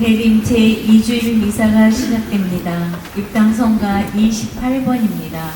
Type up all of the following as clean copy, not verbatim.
대림 제2주일 미사가 시작됩니다. 입당성가 28번입니다.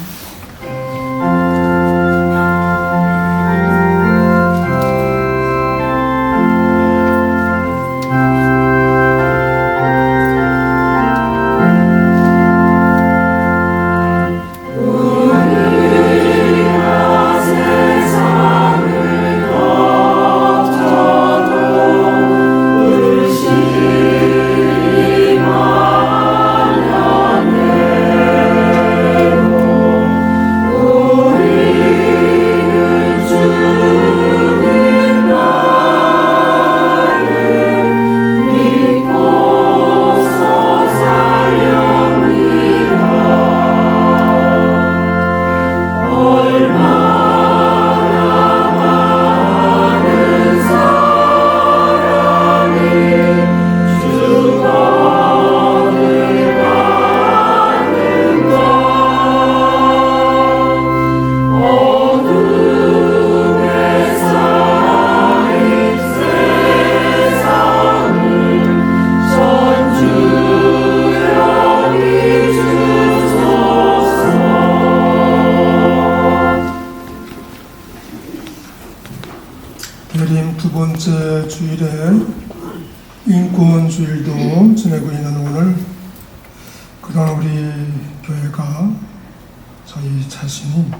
대림 두 번째 주일에 인권주일도 지내고 있는 오늘, 그동안 우리 교회가 저희 자신이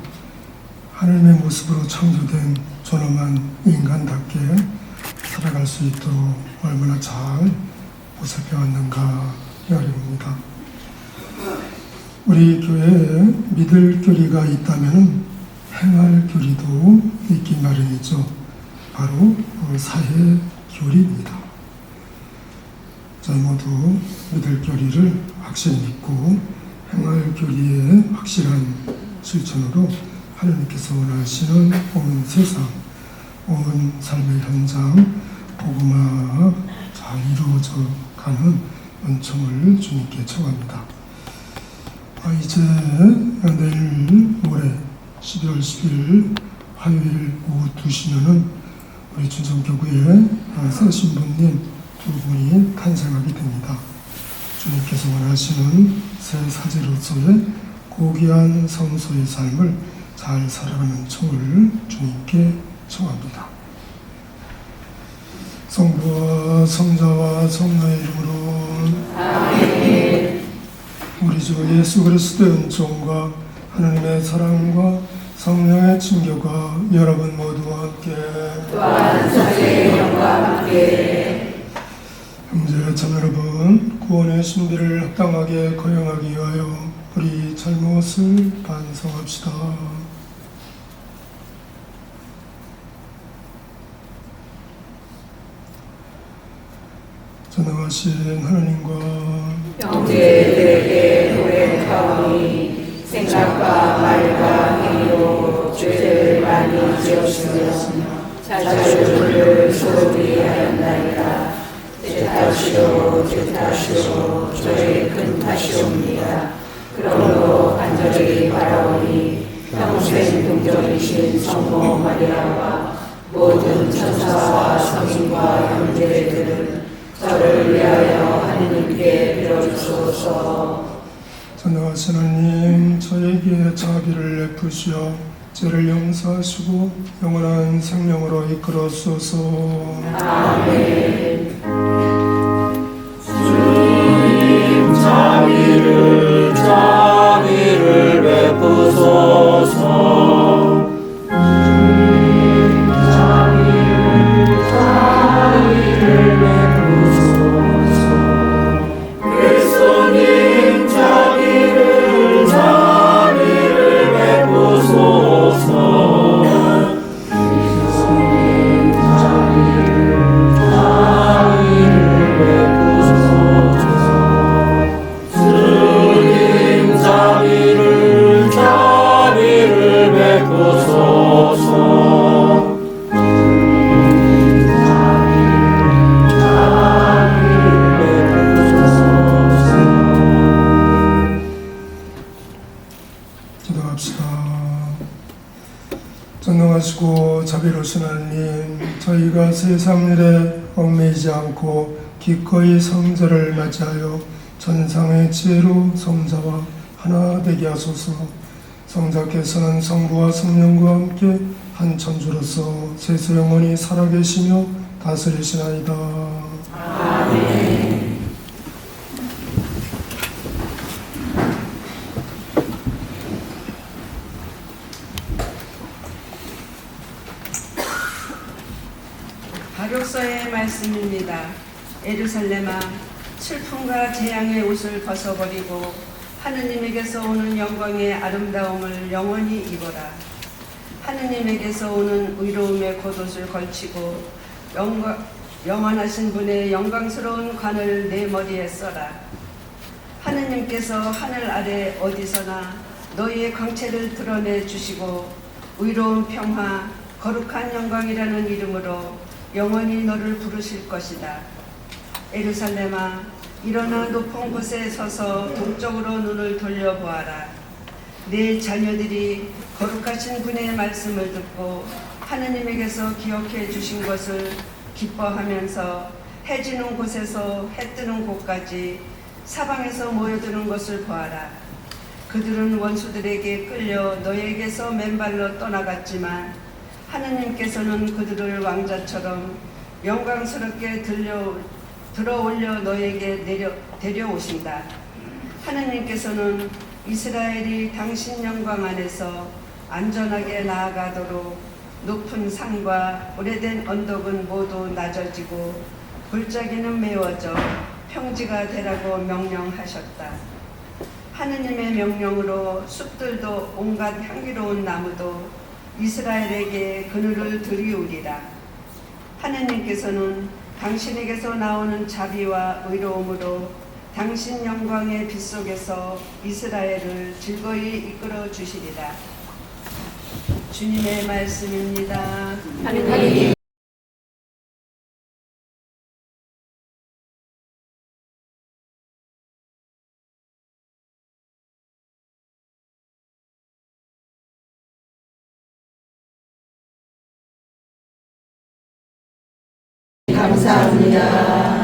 하나님의 모습으로 창조된 존엄한 인간답게 살아갈 수 있도록 얼마나 잘 보살펴왔는가 여립니다. 우리 교회에 믿을 교리가 있다면 행할 교리도 있기 마련이죠. 바로 사회 교리입니다. 저희 모두 믿을 교리를 확실히 믿고 행할 교리의 확실한 실천으로 하나님께서 원하시는 온 세상, 온 삶의 현장, 복음화 잘 이루어져 가는 은총을 주님께 청합니다. 이제 내일 모레 12월 10일 화요일 오후 2시면은 우리 춘성교구의 새 신부님 두 분이 탄생하게 됩니다. 주님께서 원하시는 새 사제로서의 고귀한 성소의 삶을 잘 살아가는 청을 주님께 청합니다. 성부와 성자와 성령의 이름으로 아멘. 우리 주 예수 그리스도의 은총과 하나님의 사랑과 성령의 친교가 여러분 모두와 함께 또한 사제의 영과 함께 형제 자매 여러분, 구원의 신비를 합당하게 거행하기 위하여 우리 잘못을 반성합시다. 전능하신 하나님과 형제들에게 고백하오니 생각과 말과 행위로 죄를 많이 지었으며 자주를 소홀히 하였나이다. 제 탓이요 저의 큰 탓이옵니다. 그러므로 간절히 바라오니 평생 동정이신 성모 마리아와 모든 천사와 성인과 형제들은 저를 위하여 하느님께 빌어주소서. 전능하신 하나님, 저에게 자비를 베푸시어 죄를 용서하시고 영원한 생명으로 이끌어주소서. 아멘. 주님 자비를 베푸소서. 그리스도님 자비를 베푸소서. 주님 자비를 베푸소서. 기도합시다. 전능하시고 자비로우신 하나님, 저희가 세상 일에 얽매이지 않고 기꺼이 성자를 맞이하여 전상의 지혜로 성자와 하나 되게 하소서. 성자께서는 성부와 성령과 함께 한 천주로서 세세 영원히 살아계시며 다스리시나이다. 아멘. 바룩서의 말씀입니다. 예루살렘아, 슬픔과 재앙의 옷을 벗어버리고 하느님에게서 오는 영광의 아름다움을 영원히 입어라. 하느님에게서 오는 의로움의 겉옷을 걸치고 영원하신 분의 영광스러운 관을 내 머리에 써라. 하느님께서 하늘 아래 어디서나 너희의 광채를 드러내 주시고 의로운 평화, 거룩한 영광이라는 이름으로 영원히 너를 부르실 것이다. 예루살렘아, 일어나 높은 곳에 서서 동쪽으로 눈을 돌려보아라. 내 자녀들이 거룩하신 분의 말씀을 듣고 하느님에게서 기억해 주신 것을 기뻐하면서 해 지는 곳에서 해 뜨는 곳까지 사방에서 모여드는 것을 보아라. 그들은 원수들에게 끌려 너에게서 맨발로 떠나갔지만 하느님께서는 그들을 왕자처럼 영광스럽게 들어올려 너에게 데려오신다. 하느님께서는 이스라엘이 당신 영광 안에서 안전하게 나아가도록 높은 산과 오래된 언덕은 모두 낮아지고 골짜기는 메워져 평지가 되라고 명령하셨다. 하느님의 명령으로 숲들도 온갖 향기로운 나무도 이스라엘에게 그늘을 들이우리라. 하느님께서는 당신에게서 나오는 자비와 의로움으로 당신 영광의 빛 속에서 이스라엘을 즐거이 이끌어 주시리라. 주님의 말씀입니다. 하느님 감사합니다.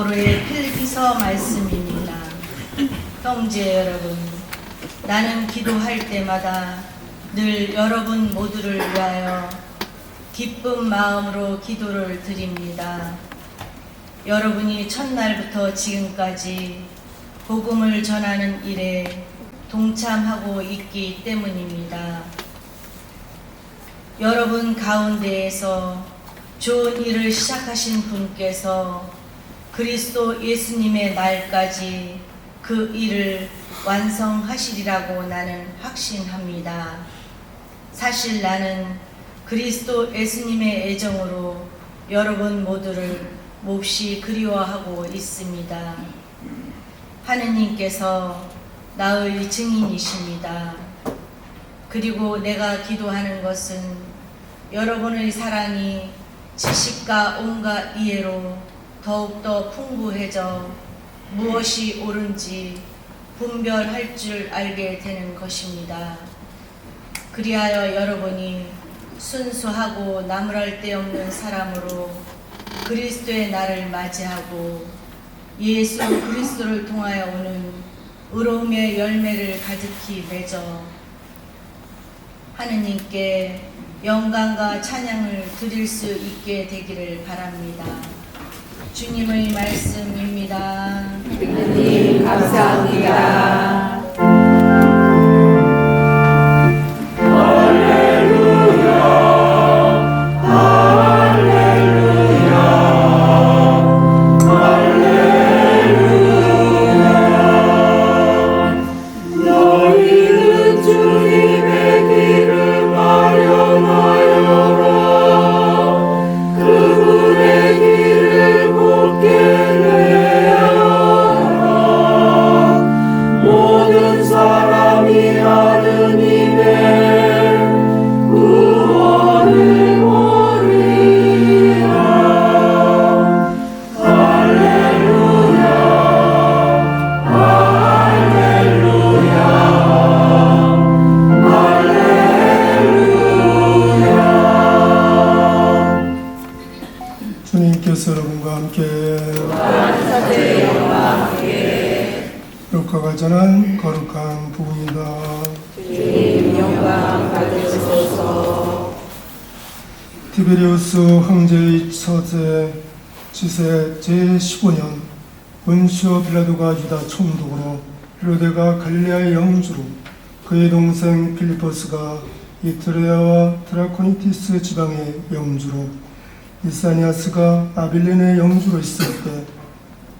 바오로의 필리피서 말씀입니다. 형제 여러분, 나는 기도할 때마다 늘 여러분 모두를 위하여 기쁜 마음으로 기도를 드립니다. 여러분이 첫날부터 지금까지 복음을 전하는 일에 동참하고 있기 때문입니다. 여러분 가운데에서 좋은 일을 시작하신 분께서 그리스도 예수님의 날까지 그 일을 완성하시리라고 나는 확신합니다. 사실 나는 그리스도 예수님의 애정으로 여러분 모두를 몹시 그리워하고 있습니다. 하느님께서 나의 증인이십니다. 그리고 내가 기도하는 것은 여러분의 사랑이 지식과 온갖 이해로 더욱더 풍부해져 무엇이 옳은지 분별할 줄 알게 되는 것입니다. 그리하여 여러분이 순수하고 나무랄 데 없는 사람으로 그리스도의 날을 맞이하고 예수 그리스도를 통하여 오는 의로움의 열매를 가득히 맺어 하느님께 영광과 찬양을 드릴 수 있게 되기를 바랍니다. 주님의 말씀입니다. 하느님 감사합니다. 주님께서 여러분과 함께 루카가 전한 거룩한 복음이다. 주님 영광 받으소서. 티베리우스 황제의 처제 지세 제15년 본시오 빌라도가 유다 총독으로 헤로데가 갈릴레아의 영주로 그의 동생 필리포스가 이투레아와 트라코니티스 지방의 영주로 리사니아스가 아빌린의 영주로 있을 때,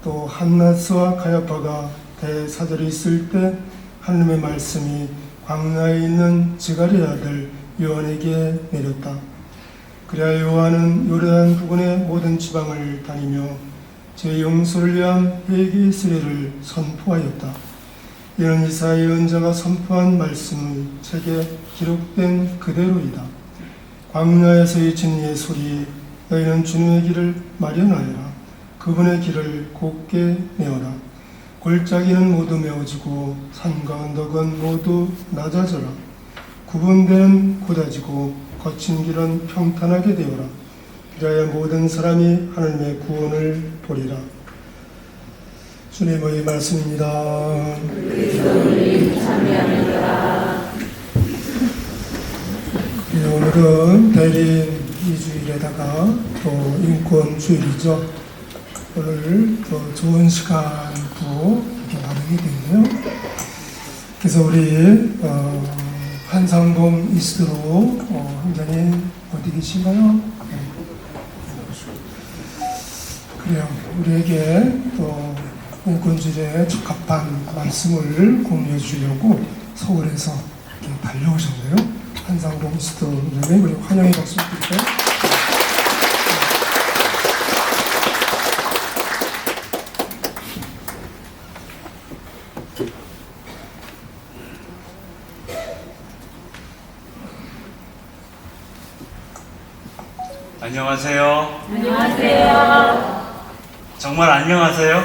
또 한나스와 가야파가 대사절이 있을 때 하나님의 말씀이 광야에 있는 지가리의 아들 요한에게 내렸다. 그리하여 요한은 요르단 부근의 모든 지방을 다니며 제 용서를 위한 회개의 세례를 선포하였다. 이는 이사야의 언자가 선포한 말씀의 책에 기록된 그대로이다. 광야에서의 진리의 소리, 너희는 주님의 길을 마련하여라. 그분의 길을 곱게 메어라. 골짜기는 모두 메어지고 산과 언덕은 모두 낮아져라. 구분되는 곧아지고 거친 길은 평탄하게 되어라. 그리하여 모든 사람이 하나님의 구원을 보리라. 주님의 말씀입니다. 그리스도님 참여합니다. 오늘은 대린 2주일에다가 또 인권주일이죠. 오늘 또 좋은 시간도 이렇게 마련이 되네요. 그래서 우리 한상봉 이스트로 한장님 어디 계신가요? 그래요. 우리에게 또 인권주일에 적합한 말씀을 공유해 주려고 서울에서 이렇게 달려오셨네요. 한상봉 이스트 원장님, 우리 환영의 박수 드릴까요? 안녕하세요. 안녕하세요. 정말 안녕하세요.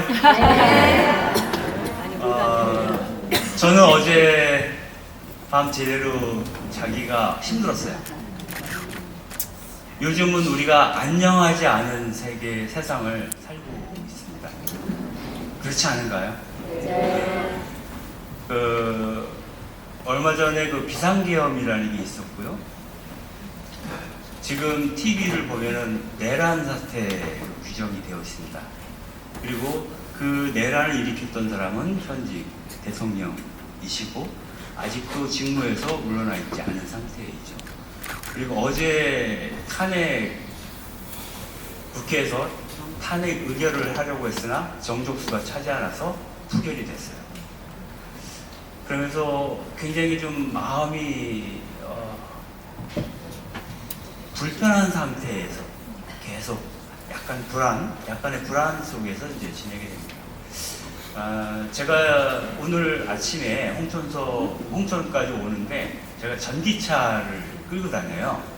저는 어제 밤 제대로 자기가 힘들었어요. 요즘은 우리가 안녕하지 않은 세상을 살고 있습니다. 그렇지 않은가요? 네. 얼마 전에 그 비상계엄이라는 게 있었고요. 지금 TV를 보면은 내란 사태로 규정이 되어 있습니다. 그리고 그 내란을 일으켰던 사람은 현직 대통령이시고 아직도 직무에서 물러나 있지 않은 상태이죠. 그리고 어제 국회에서 탄핵 의결을 하려고 했으나 정족수가 차지 않아서 부결이 됐어요. 그러면서 굉장히 좀 마음이 불편한 상태에서 계속 약간의 불안 속에서 이제 지내게 됩니다. 제가 오늘 아침에 홍천까지 오는데 제가 전기차를 끌고 다녀요.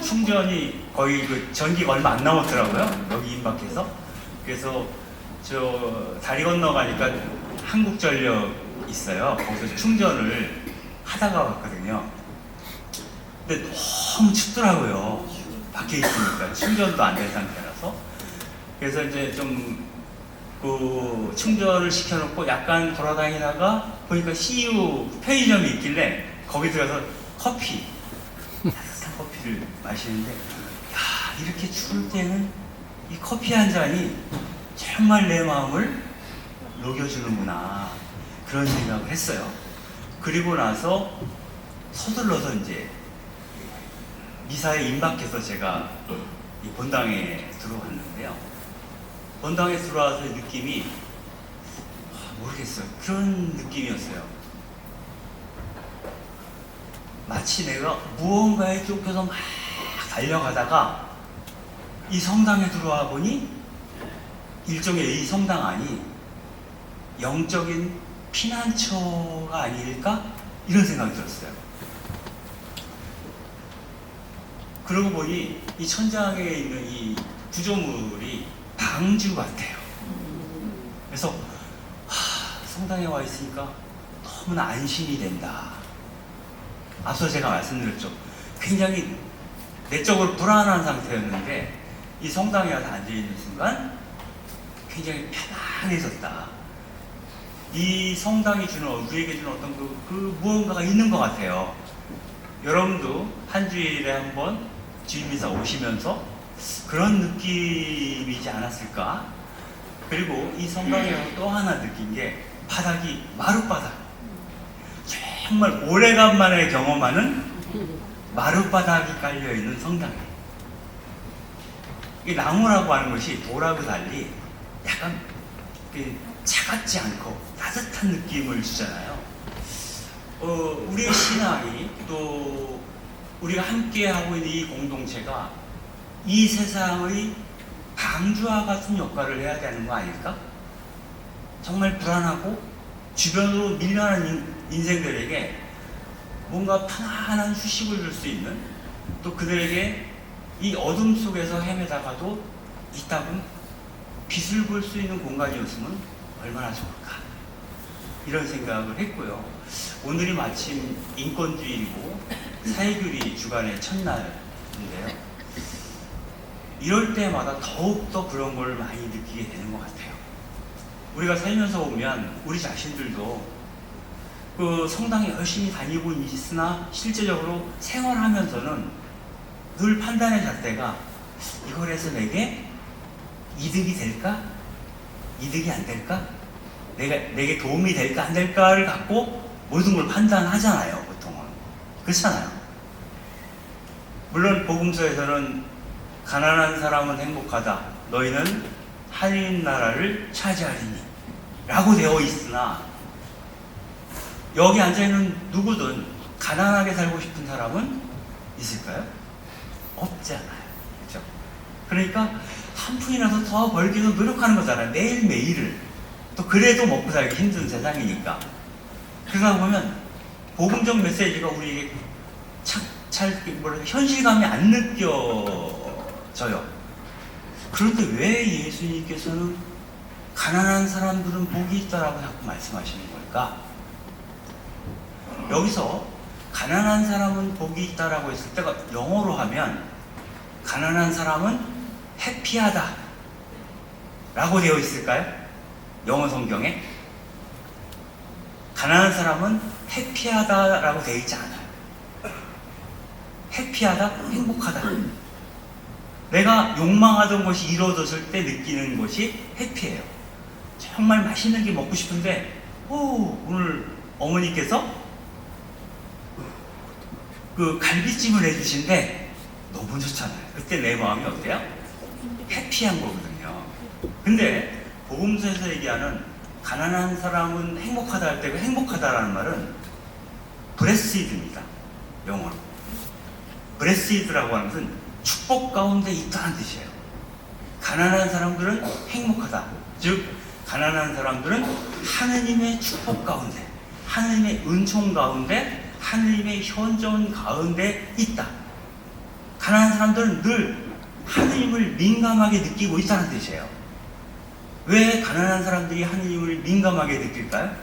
충전이 거의 그 전기가 얼마 안 남았더라고요. 여기 임박해서. 그래서 저 다리 건너가니까 한국전력 있어요. 거기서 충전을 하다가 왔거든요. 근데 너무 춥더라고요. 밖에 있으니까 충전도 안 된 상태라서. 그래서 이제 좀 그 충전을 시켜놓고 약간 돌아다니다가 보니까 CU 편의점이 있길래 거기 들어가서 따뜻한 커피를 마시는데, 야, 이렇게 추울 때는 이 커피 한 잔이 정말 내 마음을 녹여주는구나, 그런 생각을 했어요. 그리고 나서 서둘러서 이제 미사에 임박해서 제가 이 본당에 들어왔는데요. 본당에 들어와서 느낌이 모르겠어요. 그런 느낌이었어요. 마치 내가 무언가에 쫓겨서 막 달려가다가 이 성당에 들어와 보니 일종의 이 성당 안이 영적인 피난처가 아닐까? 이런 생각이 들었어요. 그러고 보니 이 천장에 있는 이 구조물이 방주 같아요. 그래서 성당에 와 있으니까 너무나 안심이 된다. 앞서 제가 말씀드렸죠. 굉장히 내적으로 불안한 상태였는데 이 성당에 와서 앉아있는 순간 굉장히 편안해졌다. 이 성당이 우리에게 주는 어떤 그 무언가가 있는 것 같아요. 여러분도 한 주일에 한 번 주일미사 오시면서 그런 느낌이지 않았을까? 그리고 이 성당에서 또 하나 느낀 게 바닥이 마룻바닥. 정말 오래간만에 경험하는 마룻바닥이 깔려있는 성당이에요. 이 나무라고 하는 것이 돌하고 달리 약간 차갑지 않고 따뜻한 느낌을 주잖아요. 우리의 신앙이 또 우리가 함께 하고 있는 이 공동체가 이 세상의 방주와 같은 역할을 해야 되는 거 아닐까? 정말 불안하고 주변으로 밀려나는 인생들에게 뭔가 편안한 휴식을 줄 수 있는, 또 그들에게 이 어둠 속에서 헤매다가도 이따금 빛을 볼 수 있는 공간이었으면 얼마나 좋을까, 이런 생각을 했고요. 오늘이 마침 인권주의이고 사회교리 주간의 첫날인데요. 이럴 때마다 더욱더 그런 걸 많이 느끼게 되는 것 같아요. 우리가 살면서 보면 우리 자신들도 그 성당에 열심히 다니고 있으나 실제적으로 생활하면서는 늘 판단의 잣대가 이걸 해서 내게 이득이 될까? 이득이 안 될까? 내게 도움이 될까 안 될까를 갖고 모든 걸 판단하잖아요, 보통은. 그렇잖아요. 물론 복음서에서는 가난한 사람은 행복하다, 너희는 하나님 나라를 차지하리니 라고 되어 있으나, 여기 앉아있는 누구든 가난하게 살고 싶은 사람은 있을까요? 없잖아요. 그렇죠? 그러니까 한 푼이라도 더 벌기 위해서 노력하는 거잖아요. 매일매일을. 또 그래도 먹고 살기 힘든 세상이니까. 그러다 보면 복음적 메시지가 우리에게 현실감이 안 느껴져요. 그런데 왜 예수님께서는 가난한 사람들은 복이 있다라고 자꾸 말씀하시는 걸까? 여기서 가난한 사람은 복이 있다라고 했을 때가 영어로 하면 가난한 사람은 해피하다 라고 되어 있을까요? 영어 성경에 가난한 사람은 해피하다라고 되어 있지 않아요. 해피하다, 행복하다. 내가 욕망하던 것이 이루어졌을 때 느끼는 것이 해피해요. 정말 맛있는 게 먹고 싶은데 오늘 어머니께서 그 갈비찜을 해주신데 너무 좋잖아요. 그때 내 마음이 어때요? 해피한 거거든요. 근데 복음서에서 얘기하는 가난한 사람은 행복하다 할 때 그 행복하다라는 말은 브레스이드입니다. 영어로. 브레스이드라고 하는 것은 축복 가운데 있다는 뜻이에요. 가난한 사람들은 행복하다. 즉 가난한 사람들은 하느님의 축복 가운데, 하느님의 은총 가운데, 하느님의 현존 가운데 있다. 가난한 사람들은 늘 하느님을 민감하게 느끼고 있다는 뜻이에요. 왜 가난한 사람들이 하느님을 민감하게 느낄까요?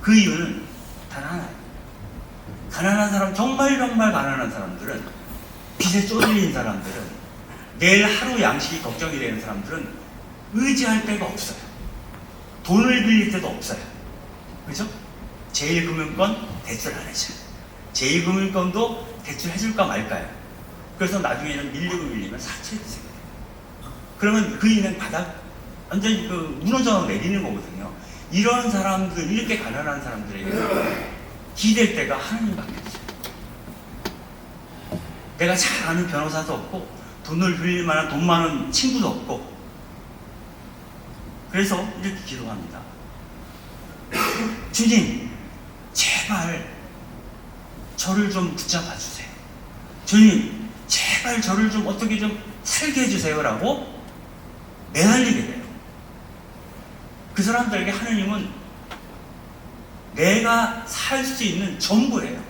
그 이유는 단 하나예요. 가난한 사람, 정말 가난한 사람들은, 빚에 쪼들린 사람들은, 내일 하루 양식이 걱정이 되는 사람들은 의지할 데가 없어요. 돈을 빌릴 데도 없어요. 그죠? 제1금융권 대출 안 해줘요. 제2금융권도 대출 해줄까 말까요? 그래서 나중에는 밀리면 사채해주세요. 그러면 그 은행 완전히 무너져 내리는 거거든요. 이런 사람들, 이렇게 가난한 사람들에게 기댈 데가 하나님밖에 없어요. 내가 잘 아는 변호사도 없고, 돈을 빌릴 만한 돈 많은 친구도 없고, 그래서 이렇게 기도합니다. 주님, 제발 저를 좀 붙잡아 주세요. 주님, 제발 저를 좀 어떻게 좀 살게 해주세요라고 매달리게 돼요. 그 사람들에게 하느님은 내가 살 수 있는 전부예요.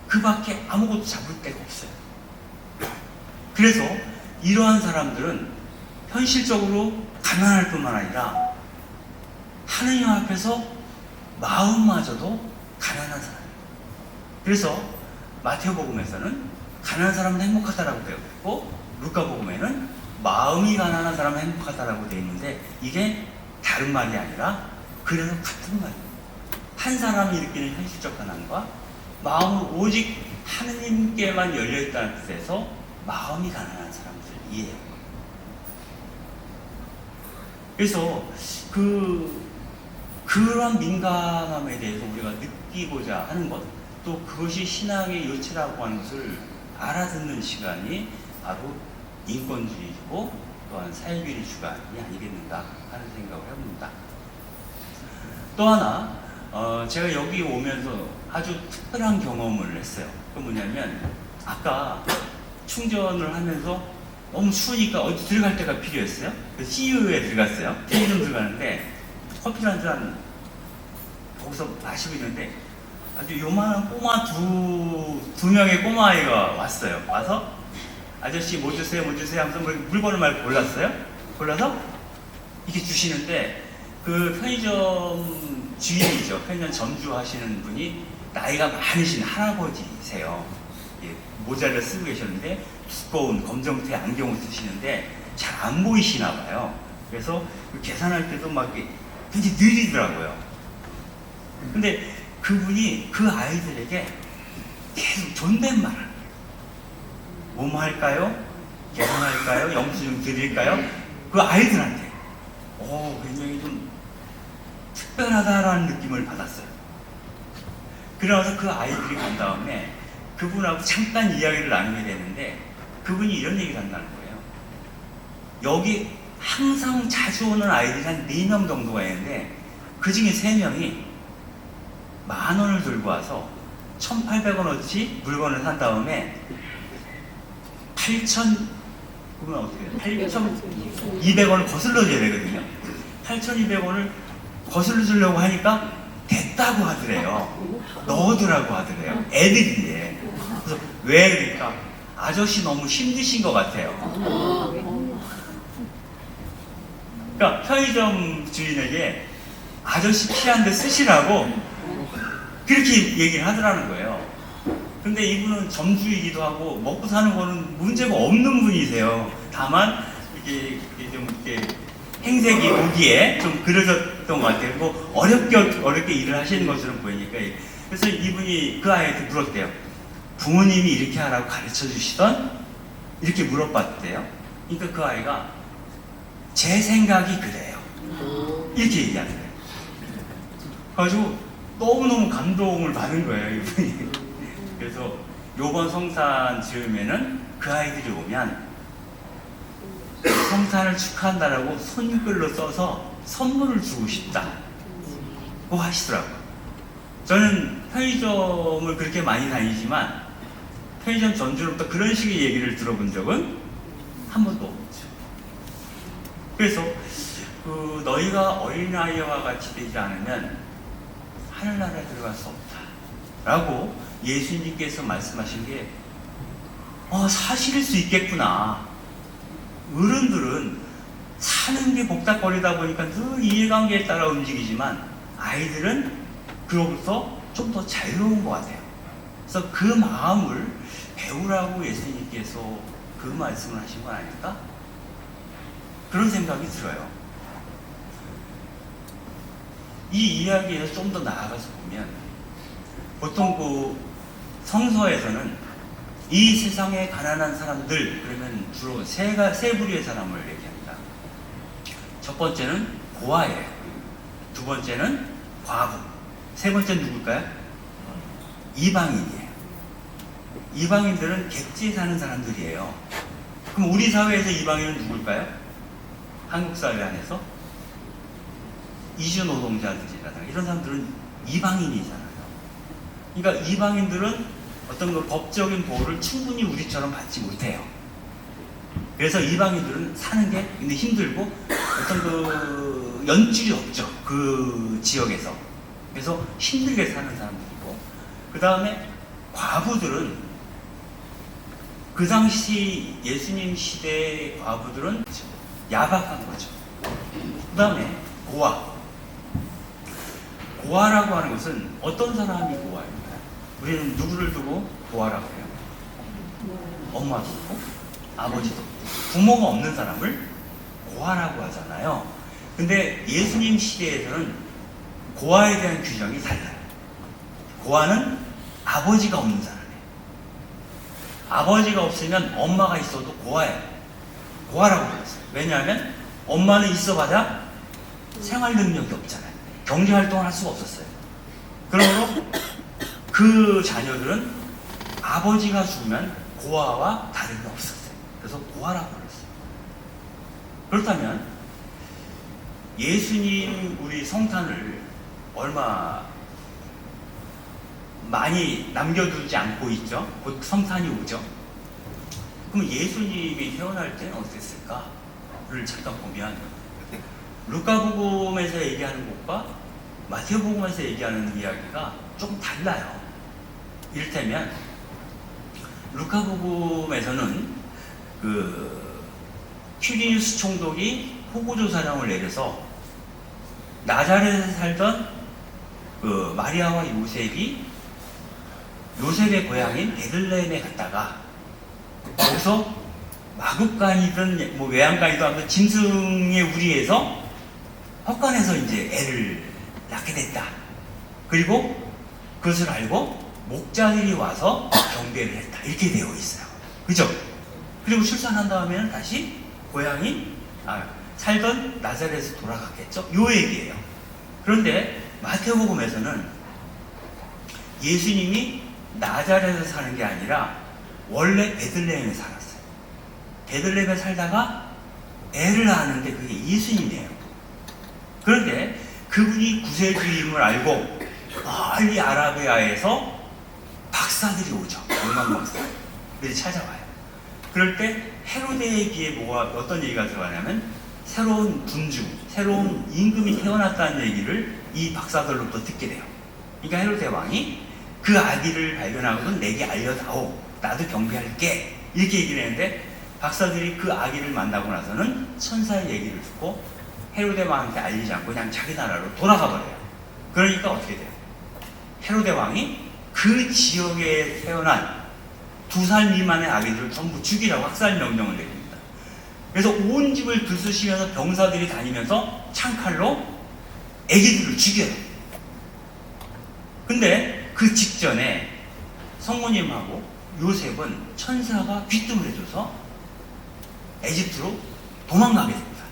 그 밖에 아무것도 잡을 데가 없어요. 그래서 이러한 사람들은 현실적으로 가난할 뿐만 아니라 하느님 앞에서 마음마저도 가난한 사람이에요. 그래서 마태복음에서는 가난한 사람은 행복하다라고 되어 있고, 루카복음에는 마음이 가난한 사람은 행복하다라고 되어 있는데, 이게 다른 말이 아니라 그래서 같은 말이에요. 한 사람이 느끼는 현실적 가난과 마음은 오직 하느님께만 열려있다는 뜻에서 마음이 가난한 사람들이에요. 그래서 그런 민감함에 대해서 우리가 느끼고자 하는 것, 또 그것이 신앙의 요체라고 하는 것을 알아듣는 시간이 바로 인권주의이고 또한 사회주의 주간이 아니겠는가 하는 생각을 해봅니다. 또 하나 제가 여기 오면서 아주 특별한 경험을 했어요. 그 뭐냐면 아까 충전을 하면서 너무 추우니까 어디 들어갈 데가 필요했어요. 그래서 CU에 들어갔어요. 편의점 들어가는데 커피를 한 잔 거기서 마시고 있는데 아주 요만한 꼬마 두 명의 꼬마아이가 왔어요. 와서 아저씨 뭐 주세요 하면서 물건을 막 골라서 이렇게 주시는데, 그 편의점 주인이죠. 편의점 점주 하시는 분이 나이가 많으신 할아버지세요. 모자를 쓰고 계셨는데 두꺼운 검정색 안경을 쓰시는데 잘 안 보이시나 봐요. 그래서 계산할 때도 막 굉장히 느리더라고요. 근데 그분이 그 아이들에게 계속 존댓말을, 뭐뭐 할까요? 계산할까요? 영수증 드릴까요? 그 아이들한테 굉장히 좀 특별하다라는 느낌을 받았어요. 그러면서 그 아이들이 간 다음에 그분하고 잠깐 이야기를 나누게 되는데, 그분이 이런 얘기를 한다는 거예요. 여기 항상 자주 오는 아이들이 한 4명 정도가 있는데, 그 중에 3명이 10,000원을 들고 와서 1,800원어치 물건을 산 다음에 8,200원을 거슬러줘야 되거든요. 8,200원을 거슬러주려고 하니까 됐다고 하더래요. 넣어두라고 하더래요. 애들인데. 그래서 왜 그러니까 아저씨 너무 힘드신 것 같아요. 그러니까 편의점 주인에게 아저씨 피 한 대 쓰시라고 그렇게 얘기를 하더라는 거예요. 근데 이분은 점주이기도 하고 먹고 사는 거는 문제가 없는 분이세요. 다만 이게 좀 이렇게 행색이 보기에 좀 그러셨던 것 같아요. 뭐 어렵게 일을 하시는 것처럼 보이니까. 그래서 이분이 그 아이한테 물었대요. 부모님이 이렇게 하라고 가르쳐 주시던? 이렇게 물어봤대요. 그러니까 그 아이가 제 생각이 그래요. 이렇게 얘기하는 거예요. 그래가지고 너무너무 감동을 받은 거예요, 이분이. 그래서 요번 성탄 즈음에는 그 아이들이 오면 성탄을 축하한다라고 손글로 써서 선물을 주고 싶다고 하시더라고요. 저는 편의점을 그렇게 많이 다니지만 편의점 전주로부터 그런 식의 얘기를 들어본 적은 한 번도 없죠. 그래서 너희가 어린아이와 같이 되지 않으면 하늘나라에 들어갈 수 없다 라고 예수님께서 말씀하신 게 사실일 수 있겠구나. 어른들은 사는 게 복잡거리다 보니까 늘 이해관계에 따라 움직이지만 아이들은 그로부터 좀 더 자유로운 것 같아요. 그래서 그 마음을 배우라고 예수님께서 그 말씀을 하신 건 아닐까? 그런 생각이 들어요. 이 이야기에서 좀 더 나아가서 보면 보통 그 성서에서는 이 세상에 가난한 사람들 그러면 주로 세 부류의 사람을 얘기합니다. 첫 번째는 고아예요. 두 번째는 과부. 세 번째는 누굴까요? 이방인이에요. 이방인들은 객지에 사는 사람들이에요. 그럼 우리 사회에서 이방인은 누굴까요? 한국 사회 안에서 이주 노동자들이라든가 이런 사람들은 이방인이잖아요. 그러니까 이방인들은 어떤 그 법적인 보호를 충분히 우리처럼 받지 못해요. 그래서 이방인들은 사는 게 근데 힘들고 어떤 그 연줄이 없죠. 그 지역에서. 그래서 힘들게 사는 사람들이고 그 다음에 과부들은 그 당시 예수님 시대의 과부들은 야박한 거죠. 그 다음에 고아라고 하는 것은 어떤 사람이 고아입니까? 우리는 누구를 두고 고아라고 해요? 엄마도 없고 아버지도 없고 부모가 없는 사람을 고아라고 하잖아요. 근데 예수님 시대에서는 고아에 대한 규정이 달라요. 고아는 아버지가 없는 사람이에요. 아버지가 없으면 엄마가 있어도 고아예요. 고아라고 불렀어요. 왜냐하면 엄마는 있어봐야 생활 능력이 없잖아요. 경제활동을 할 수가 없었어요. 그러므로 그 자녀들은 아버지가 죽으면 고아와 다름이 없었어요. 그래서 고아라고 불렀어요. 그렇다면 예수님 우리 성탄을 얼마 많이 남겨두지 않고 있죠. 곧 성탄이 오죠. 그럼 예수님이 태어날 때는 어땠을까를 잠깐 보면 루카복음에서 얘기하는 것과 마태복음에서 얘기하는 이야기가 조금 달라요. 이를테면 루카복음에서는 그 퀴리누스 총독이 호구조사령을 내려서 나자렛에 살던 그 마리아와 요셉의 고향인 베들레헴에 갔다가 거기서 마국간이든 뭐 외양간이든 아무튼 짐승의 우리에서 헛간에서 이제 애를 낳게 됐다. 그리고 그것을 알고 목자들이 와서 경배를 했다. 이렇게 되어 있어요. 그죠? 그리고 출산한 다음에는 다시 고향이 살던 나자렛에서 돌아갔겠죠? 요 얘기예요. 그런데 마태복음에서는 예수님이 나자렛에서 사는 게 아니라 원래 베들레헴에 살았어요. 베들레헴에 살다가 애를 낳았는데 그게 예수님이에요. 그런데 그분이 구세주임을 알고 멀리 아라비아에서 박사들이 오죠. 영광 박사들이 찾아와요. 그럴 때 헤로데에게 어떤 얘기가 들어가냐면 새로운 군주, 새로운 임금이 태어났다는 얘기를 이 박사들로부터 듣게 돼요. 그러니까 헤로데 왕이 그 아기를 발견하고는 내게 알려다오. 나도 경배할게. 이렇게 얘기를 했는데 박사들이 그 아기를 만나고 나서는 천사의 얘기를 듣고 헤로데 왕한테 알리지 않고 그냥 자기 나라로 돌아가 버려요. 그러니까 어떻게 돼요? 헤로데 왕이 그 지역에 태어난 2살 미만의 아기들을 전부 죽이라고 학살 명령을 내립니다. 그래서 온 집을 들쑤시면서 병사들이 다니면서 창칼로 애기들을 죽여요. 근데 그 직전에 성모님하고 요셉은 천사가 귀뜸을 해줘서 에집트로 도망가게 됩니다.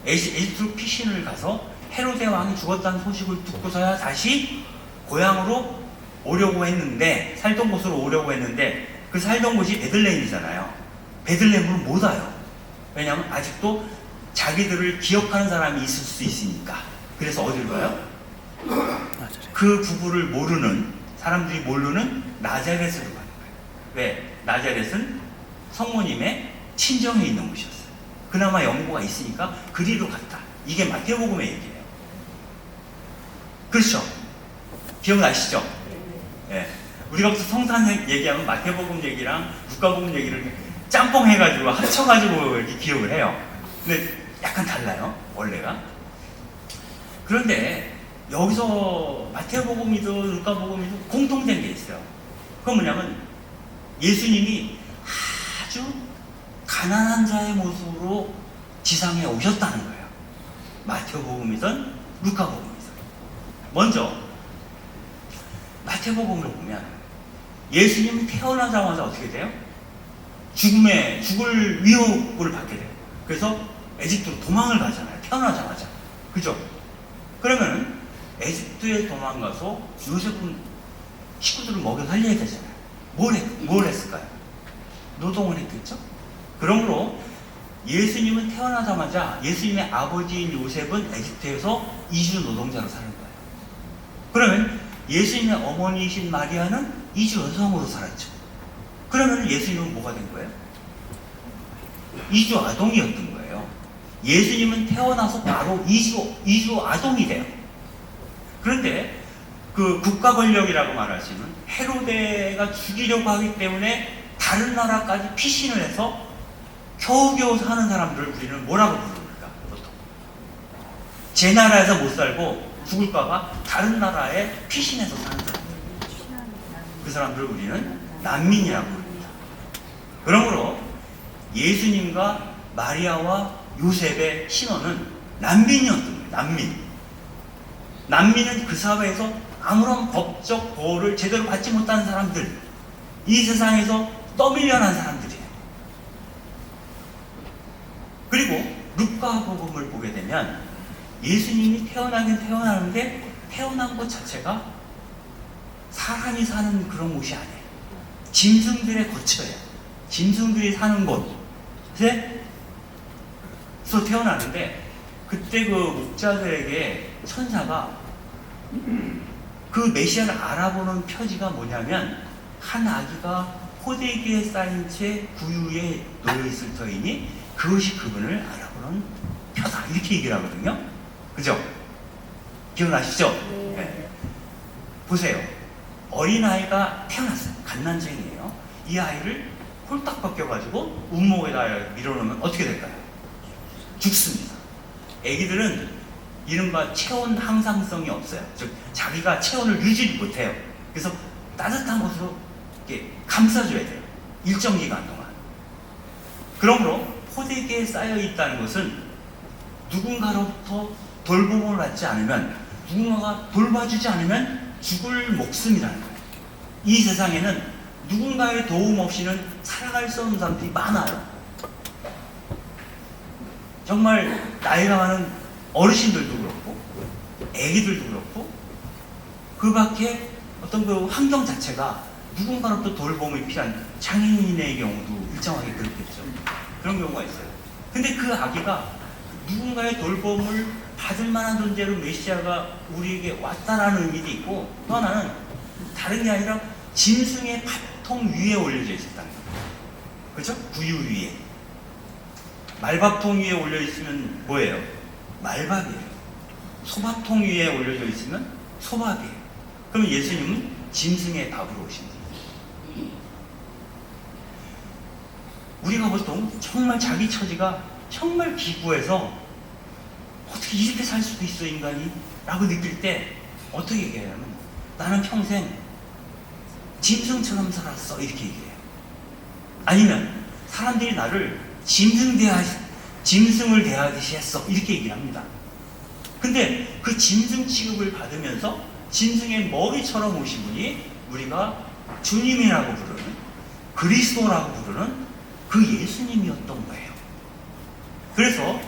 에집트로 피신을 가서 헤로데 왕이 죽었다는 소식을 듣고서야 다시 고향으로 오려고 했는데, 살던 곳으로 오려고 했는데, 그 살던 곳이 베들레헴이잖아요. 베들레헴으로 못 와요. 왜냐하면 아직도 자기들을 기억하는 사람이 있을 수 있으니까. 그래서 어디로 가요? 그 부부를 모르는, 사람들이 모르는 나자렛으로 가는 거예요. 왜? 나자렛은 성모님의 친정에 있는 곳이었어요. 그나마 연고가 있으니까 그리로 갔다. 이게 마태복음의 얘기예요. 그렇죠? 기억나시죠? 예. 우리가 무슨 성산 얘기하면 마태복음 얘기랑 루카복음 얘기를 짬뽕 해가지고 합쳐가지고 이렇게 기억을 해요. 근데 약간 달라요, 원래가. 그런데 여기서 마태복음이든 루카복음이든 공통된 게 있어요. 그건 뭐냐면 예수님이 아주 가난한 자의 모습으로 지상에 오셨다는 거예요. 마태복음이든 루카복음이든. 먼저 마태복음을 보면 예수님이 태어나자마자 어떻게 돼요? 죽을 위협을 받게 돼요. 그래서 에집트로 도망을 가잖아요. 태어나자마자. 그죠? 그러면 에집트에 도망가서 요셉은 식구들을 먹여 살려야 되잖아요. 뭘 했을까요? 노동을 했겠죠? 그러므로 예수님은 태어나자마자 예수님의 아버지인 요셉은 에집트에서 이주 노동자로 사는 거예요. 그러면 예수님의 어머니이신 마리아는 이주 여성으로 살았죠. 그러면 예수님은 뭐가 된 거예요? 이주 아동이었던 거예요. 예수님은 태어나서 바로 이주 아동이 돼요. 그런데 그 국가 권력이라고 말할 수 있는 헤로데가 죽이려고 하기 때문에 다른 나라까지 피신을 해서 겨우겨우 사는 사람들을 우리는 뭐라고 부릅니까? 보통 제 나라에서 못 살고 죽을까봐 다른 나라에 피신해서 사는 사람들, 그 사람들을 우리는 난민이라고 부릅니다. 그러므로 예수님과 마리아와 요셉의 신원은 난민이었던 거예요. 난민은 그 사회에서 아무런 법적 보호를 제대로 받지 못하는 사람들, 이 세상에서 떠밀려난 사람들이에요. 그리고 루카복음을 보게 되면 예수님이 태어나긴 태어나는데 태어난 것 자체가 사람이 사는 그런 곳이 아니에요. 짐승들의 거처예요. 짐승들이 사는 곳에서 태어나는데, 그때 그 목자들에게 천사가 그 메시아를 알아보는 표지가 뭐냐면, 한 아기가 포대기에 쌓인 채 구유에 놓여있을 터이니 그것이 그분을 알아보는 표다, 이렇게 얘기를 하거든요. 그죠? 기억나시죠? 네. 보세요. 어린아이가 태어났어요. 갓난쟁이에요. 이 아이를 홀딱 벗겨가지고 운목에다 밀어놓으면 어떻게 될까요? 죽습니다. 애기들은 이른바 체온 항상성이 없어요. 즉 자기가 체온을 유지를 못해요. 그래서 따뜻한 곳으로 이렇게 감싸줘야 돼요. 일정 기간 동안. 그러므로 포대기에 쌓여 있다는 것은 누군가로부터 돌봄을 받지 않으면, 누군가가 돌봐주지 않으면 죽을 목숨이라는 거예요. 이 세상에는 누군가의 도움 없이는 살아갈 수 없는 사람들이 많아요. 정말 나이가 많은 어르신들도 그렇고 애기들도 그렇고, 그 밖에 어떤 그 환경 자체가 누군가로부터 돌봄이 필요한 장애인의 경우도 일정하게 그렇겠죠. 그런 경우가 있어요. 근데 그 아기가 누군가의 돌봄을 받을 만한 존재로 메시아가 우리에게 왔다라는 의미도 있고, 또 하나는 다른 게 아니라 짐승의 밥통 위에 올려져 있었다는 거예요. 그렇죠? 구유 위에. 말밥통 위에 올려 있으면 뭐예요? 말밥이에요. 소밥통 위에 올려져 있으면 소밥이에요. 그럼 예수님은 짐승의 밥으로 오신 거예요. 우리가 보통 정말 자기 처지가 정말 기구해서 어떻게 이렇게 살 수도 있어 인간이? 라고 느낄 때 어떻게 얘기하냐면, 나는 평생 짐승처럼 살았어, 이렇게 얘기해요. 아니면 사람들이 나를 짐승 짐승을 대하듯이 했어. 이렇게 얘기를 합니다. 근데 그 짐승 취급을 받으면서 짐승의 머리처럼 오신 분이 우리가 주님이라고 부르는, 그리스도라고 부르는 그 예수님이었던 거예요. 그래서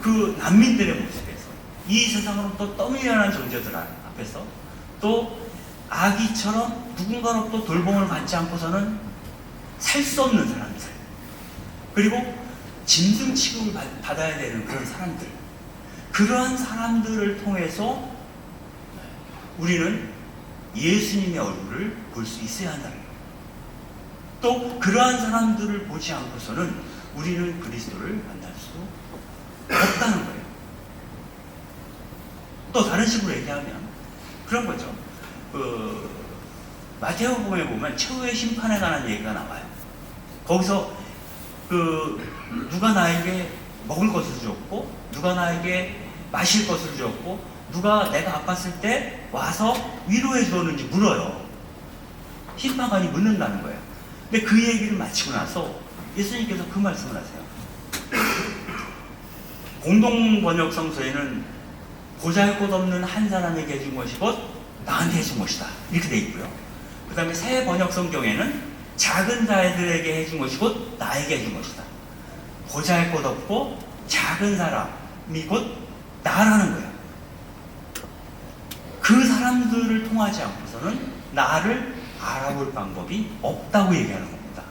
그 난민들의 모습에서, 이 세상으로부터 떠밀려난 존재들 앞에서, 또 아기처럼 누군가로부터 돌봄을 받지 않고서는 살 수 없는 사람들, 그리고 짐승 취급을 받아야 되는 그런 사람들, 그러한 사람들을 통해서 우리는 예수님의 얼굴을 볼 수 있어야 한다는 거예요. 또 그러한 사람들을 보지 않고서는 우리는 그리스도를 만날 수 없다는 거예요. 또 다른 식으로 얘기하면 그런 거죠. 마태복음에 보면 최후의 심판에 관한 얘기가 나와요. 거기서 누가 나에게 먹을 것을 주었고, 누가 나에게 마실 것을 주었고, 누가 내가 아팠을 때 와서 위로해 주었는지 물어요. 심판관이 묻는다는 거예요. 근데 그 얘기를 마치고 나서 예수님께서 그 말씀을 하세요. 공동 번역성서에는 보잘것없는 한 사람에게 해준 것이 곧 나한테 해준 것이다, 이렇게 돼 있고요. 그 다음에 새 번역성경에는 작은 자들에게 해준 것이 곧 나에게 해준 것이다. 보잘것없고 작은 사람이 곧 나라는 거예요. 그 사람들을 통하지 않고서는 나를 알아볼 방법이 없다고 얘기하는 겁니다.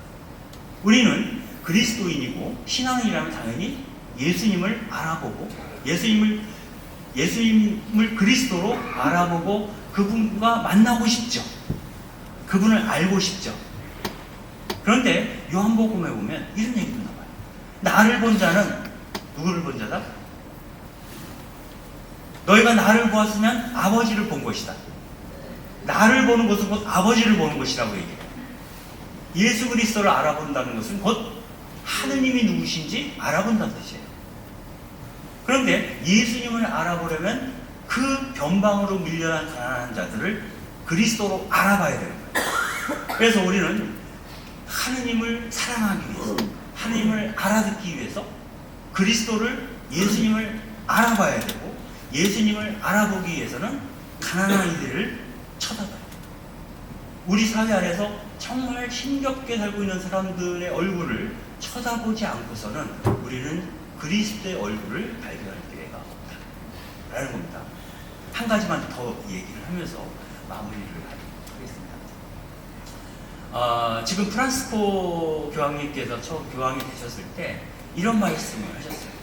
우리는 그리스도인이고 신앙인이라면 당연히 예수님을 알아보고, 예수님을 그리스도로 알아보고 그분과 만나고 싶죠. 그분을 알고 싶죠. 그런데 요한복음에 보면 이런 얘기도 나와요. 나를 본 자는 누구를 본 자다? 너희가 나를 보았으면 아버지를 본 것이다. 나를 보는 것은 곧 아버지를 보는 것이라고 얘기해요. 예수 그리스도를 알아본다는 것은 곧 하느님이 누구신지 알아본다는 뜻이에요. 그런데 예수님을 알아보려면 그 변방으로 밀려난 가난한 자들을 그리스도로 알아봐야 되는 거예요. 그래서 우리는 하느님을 사랑하기 위해서, 하느님을 알아듣기 위해서 그리스도를, 예수님을 알아봐야 되고, 예수님을 알아보기 위해서는 가난한 이들을 쳐다봐요. 우리 사회 안에서 정말 힘겹게 살고 있는 사람들의 얼굴을 쳐다보지 않고서는 우리는 그리스도의 얼굴을 발견할 기회가 없다라는 겁니다. 한 가지만 더 얘기를 하면서 마무리를 하겠습니다. 지금 프란스코 교황님께서 처음 교황이 되셨을 때 이런 말씀을 하셨어요.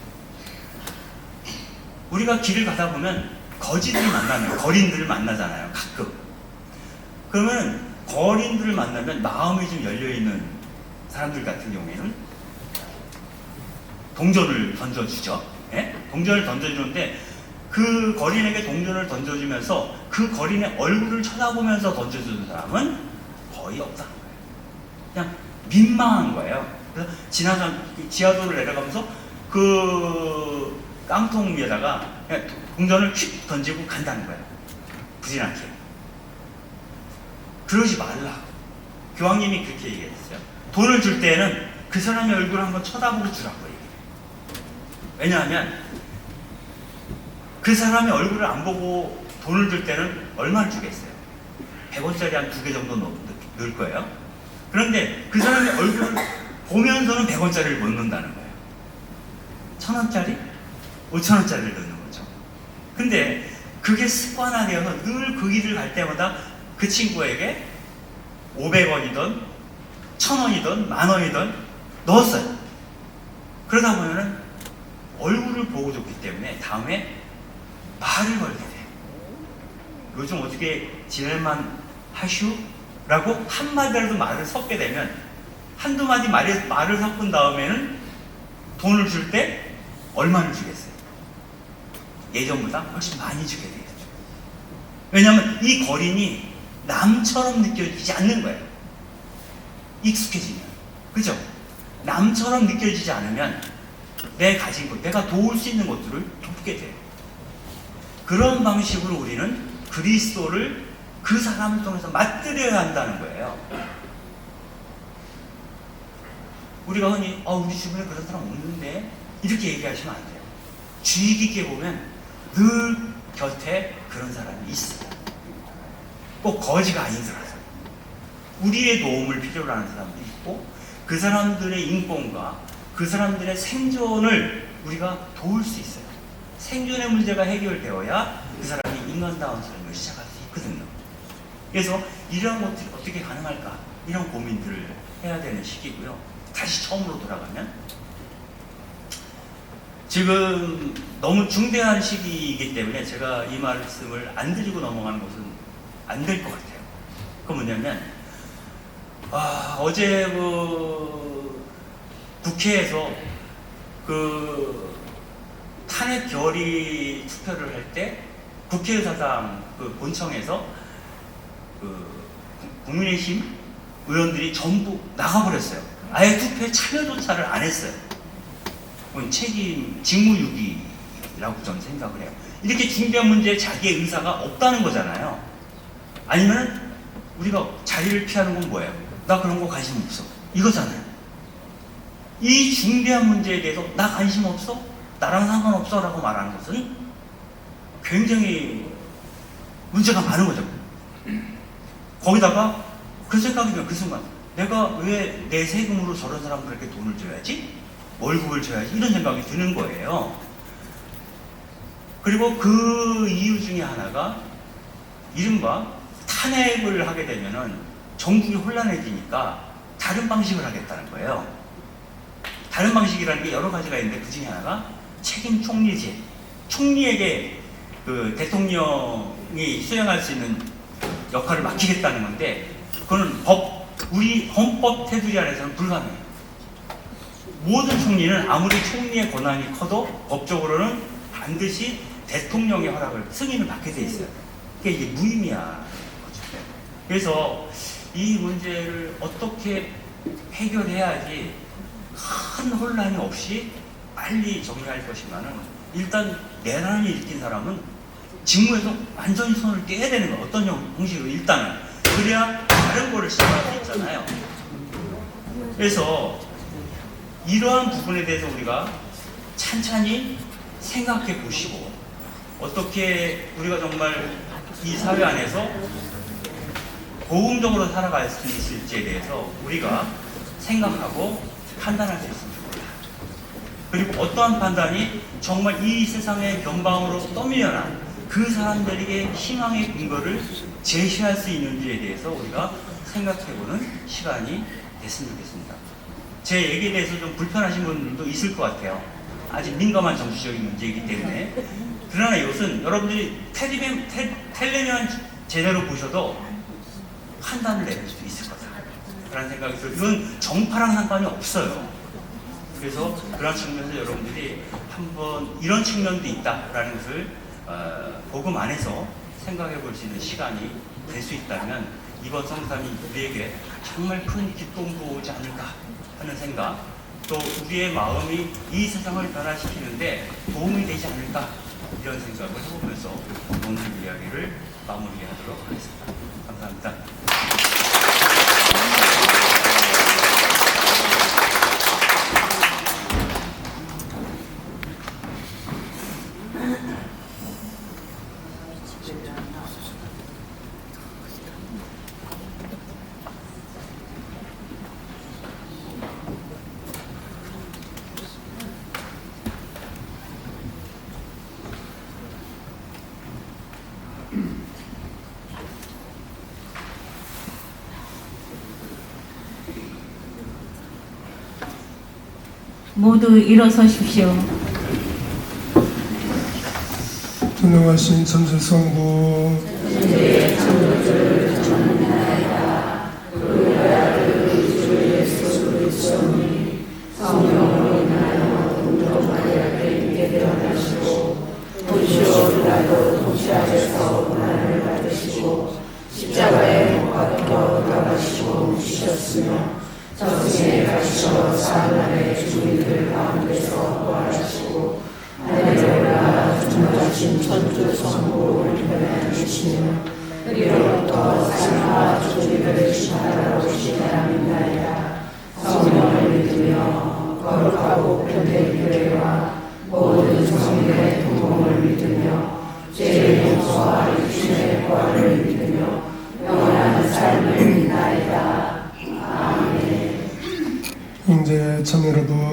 우리가 길을 가다 보면 거지들을 만나면, 거린들을 만나잖아요, 가끔. 그러면 거린들을 만나면 마음이 좀 열려있는 사람들 같은 경우에는 동전을 던져주죠. 예? 동전을 던져주는데 그 거린에게 동전을 던져주면서 그 거린의 얼굴을 쳐다보면서 던져주는 사람은 거의 없다는 거예요. 그냥 민망한 거예요. 그래서 지하도를 내려가면서 그 깡통 위에다가 그냥 동전을 휙 던지고 간다는 거예요. 부진하게. 그러지 말라. 교황님이 그렇게 얘기했어요. 돈을 줄 때는 그 사람의 얼굴을 한번 쳐다보고 주라고 얘기해요. 왜냐하면 그 사람의 얼굴을 안 보고 돈을 줄 때는 얼마를 주겠어요? 100원짜리 한 2개 정도 넣을 거예요. 그런데 그 사람의 얼굴을 보면서는 100원짜리를 못 넣는다는 거예요. 1000원짜리? 5,000원짜리를 넣는 거죠. 근데 그게 습관화되어서 늘 그 길을 갈 때마다 그 친구에게 500원이든 1000원이든 10,000원이든 넣었어요. 그러다 보면은 얼굴을 보고 줬기 때문에 다음에 말을 걸게 돼요. 요즘 어떻게 지낼만 하슈? 라고 한마디라도 말을 섞게 되면 한두 마디 말을 섞은 다음에는 돈을 줄 때 얼마를 주겠어요? 예전보다 훨씬 많이 주게 돼요. 왜냐하면 이 거린이 남처럼 느껴지지 않는 거예요. 익숙해지면. 그죠? 남처럼 느껴지지 않으면 내 가진 것, 내가 도울 수 있는 것들을 돕게 돼요. 그런 방식으로 우리는 그리스도를 그 사람을 통해서 맛들여야 한다는 거예요. 우리가 흔히 우리 주변에 그런 사람 없는데 이렇게 얘기하시면 안 돼요. 주의 깊게 보면 늘 곁에 그런 사람이 있어요. 꼭 거지가 아닌 사람. 우리의 도움을 필요로 하는 사람도 있고 그 사람들의 인권과 그 사람들의 생존을 우리가 도울 수 있어요. 생존의 문제가 해결되어야 그 사람이 인간다운 삶을 시작할 수 있거든요. 그래서 이런 것들이 어떻게 가능할까? 이런 고민들을 해야 되는 시기고요. 다시 처음으로 돌아가면 지금 너무 중대한 시기이기 때문에 제가 이 말씀을 안 드리고 넘어가는 것은 안 될 것 같아요. 그건 뭐냐면 어제 국회에서 탄핵 결의 투표를 할 때 국회의사당 본청에서 국민의힘 의원들이 전부 나가버렸어요. 아예 투표에 참여조차를 안 했어요. 그건 직무유기라고 저는 생각을 해요. 이렇게 중대한 문제에 자기의 의사가 없다는 거잖아요. 아니면 우리가 자리를 피하는 건 뭐예요? 나 그런 거 관심 없어. 이거잖아요. 이 중대한 문제에 대해서 나 관심 없어? 나랑 상관없어? 라고 말하는 것은 굉장히 문제가 많은 거죠. 거기다가 그 생각이 들면 그 순간 내가 왜 내 세금으로 저런 사람들에게 돈을 줘야지? 월급을 줘야지? 이런 생각이 드는 거예요. 그리고 그 이유 중에 하나가 이른바 탄핵을 하게 되면은 정국이 혼란해지니까 다른 방식을 하겠다는 거예요. 다른 방식이라는 게 여러 가지가 있는데 그 중에 하나가 책임 총리제. 총리에게 대통령이 수행할 수 있는 역할을 맡기겠다는 건데 그거는 우리 헌법 테두리 안에서는 불가능해요. 모든 총리는 아무리 총리의 권한이 커도 법적으로는 반드시 대통령의 허락을, 승인을 받게 돼 있어요. 그게 이게 무의미한 거죠. 그래서 이 문제를 어떻게 해결해야지 큰 혼란이 없이 빨리 정리할 것이면은 일단 내란을 일으킨 사람은 직무에서 완전히 손을 떼야 되는 거예요. 어떤 형식으로 일단은. 그래야 다른 거를 시작할 수 있잖아요. 그래서 이러한 부분에 대해서 우리가 찬찬히 생각해 보시고 어떻게 우리가 정말 이 사회 안에서 고음적으로 살아갈 수 있을지에 대해서 우리가 생각하고 판단할 수 있습니다. 그리고 어떠한 판단이 정말 이 세상의 변방으로 떠밀려난 그 사람들에게 희망의 근거를 제시할 수 있는지에 대해서 우리가 생각해보는 시간이 됐으면 좋겠습니다. 제 얘기에 대해서 좀 불편하신 분들도 있을 것 같아요. 아직 민감한 정치적인 문제이기 때문에. 그러나 이것은 여러분들이 텔레비전 제대로 보셔도 판단을 내릴 수 있을 거다 그런 생각이 들어요. 이건 정파랑 상관이 없어요. 그래서 그런 측면에서 여러분들이 한번 이런 측면도 있다라는 것을 복음 안에서 생각해 볼 수 있는 시간이 될 수 있다면 이번 성삼이 우리에게 정말 큰 기쁨도 오지 않을까 하는 생각, 또 우리의 마음이 이 세상을 변화시키는데 도움이 되지 않을까 이런 생각을 해보면서 오늘 이야기를 마무리하도록 하겠습니다. 감사합니다. 모두 일어서십시오. 존경하신 전재성부 십자가에 못 박혀 돌아가시고 죽으셨으며 저승에 가시어 사흘만에 죽은 이들 가운데서 부활하시고 하늘에 올라 존귀하신 천주 성부 일편하시며 그리로부터 삶과 죽음을 심판하러 오시리라 믿나이다. 성령을 믿으며 거룩하고 편된 교회와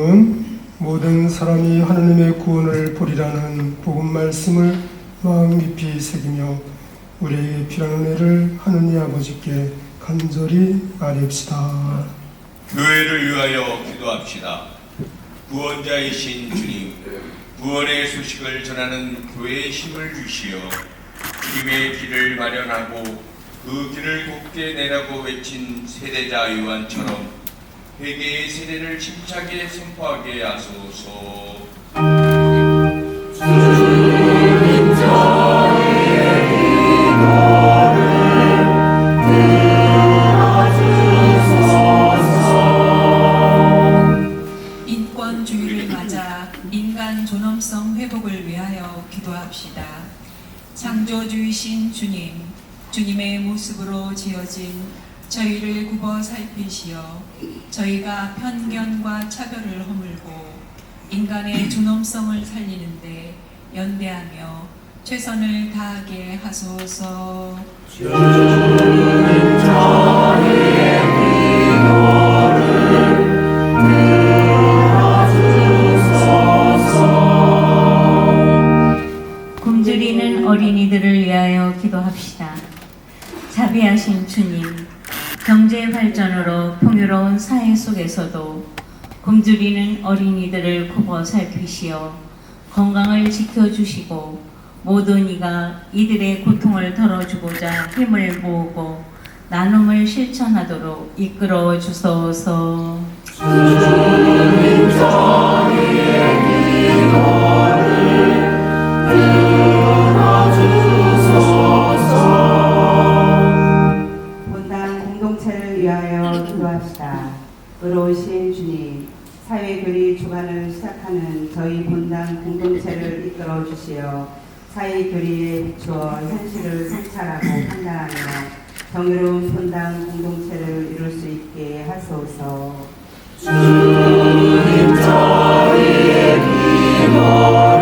복음은 모든 사람이 하느님의 구원을 보리라는 복음 말씀을 마음 깊이 새기며 우리에게 필요한 은혜를 하느님 아버지께 간절히 아뢰옵시다. 교회를 위하여 기도합시다. 구원자이신 주님, 구원의 소식을 전하는 교회에 힘을 주시어 주님의 길을 마련하고 그 길을 곱게 내라고 외친 세대자 요한처럼 회개의 세례를 힘차게 선포하게 하소서. 인권주의를 맞아 인간 존엄성 회복을 위하여 기도합시다. 창조주이신 주님, 주님의 모습으로 지어진 저희를 굽어 살피시어 저희가 편견과 차별을 허물고 인간의 존엄성을 살리는데 연대하며 최선을 다하게 하소서. 굶주리는 어린이들을 위하여 기도합시다. 자비하신 주님, 경제 발전으로 풍요로운 사회 속에서도 굶주리는 어린이들을 굽어 살피시어 건강을 지켜주시고 모든 이가 이들의 고통을 덜어주고자 힘을 모으고 나눔을 실천하도록 이끌어 주소서. 본당 공동체를 위하여 기도합시다. 의로우신 주님, 사회교리 주간을 시작하는 저희 본당 공동체를 이끌어 주시어 사회교리에 비추어 현실을 성찰하고 판단하며 정의로운 본당 공동체를 이룰 수 있게 하소서. 주님 저희의 기도를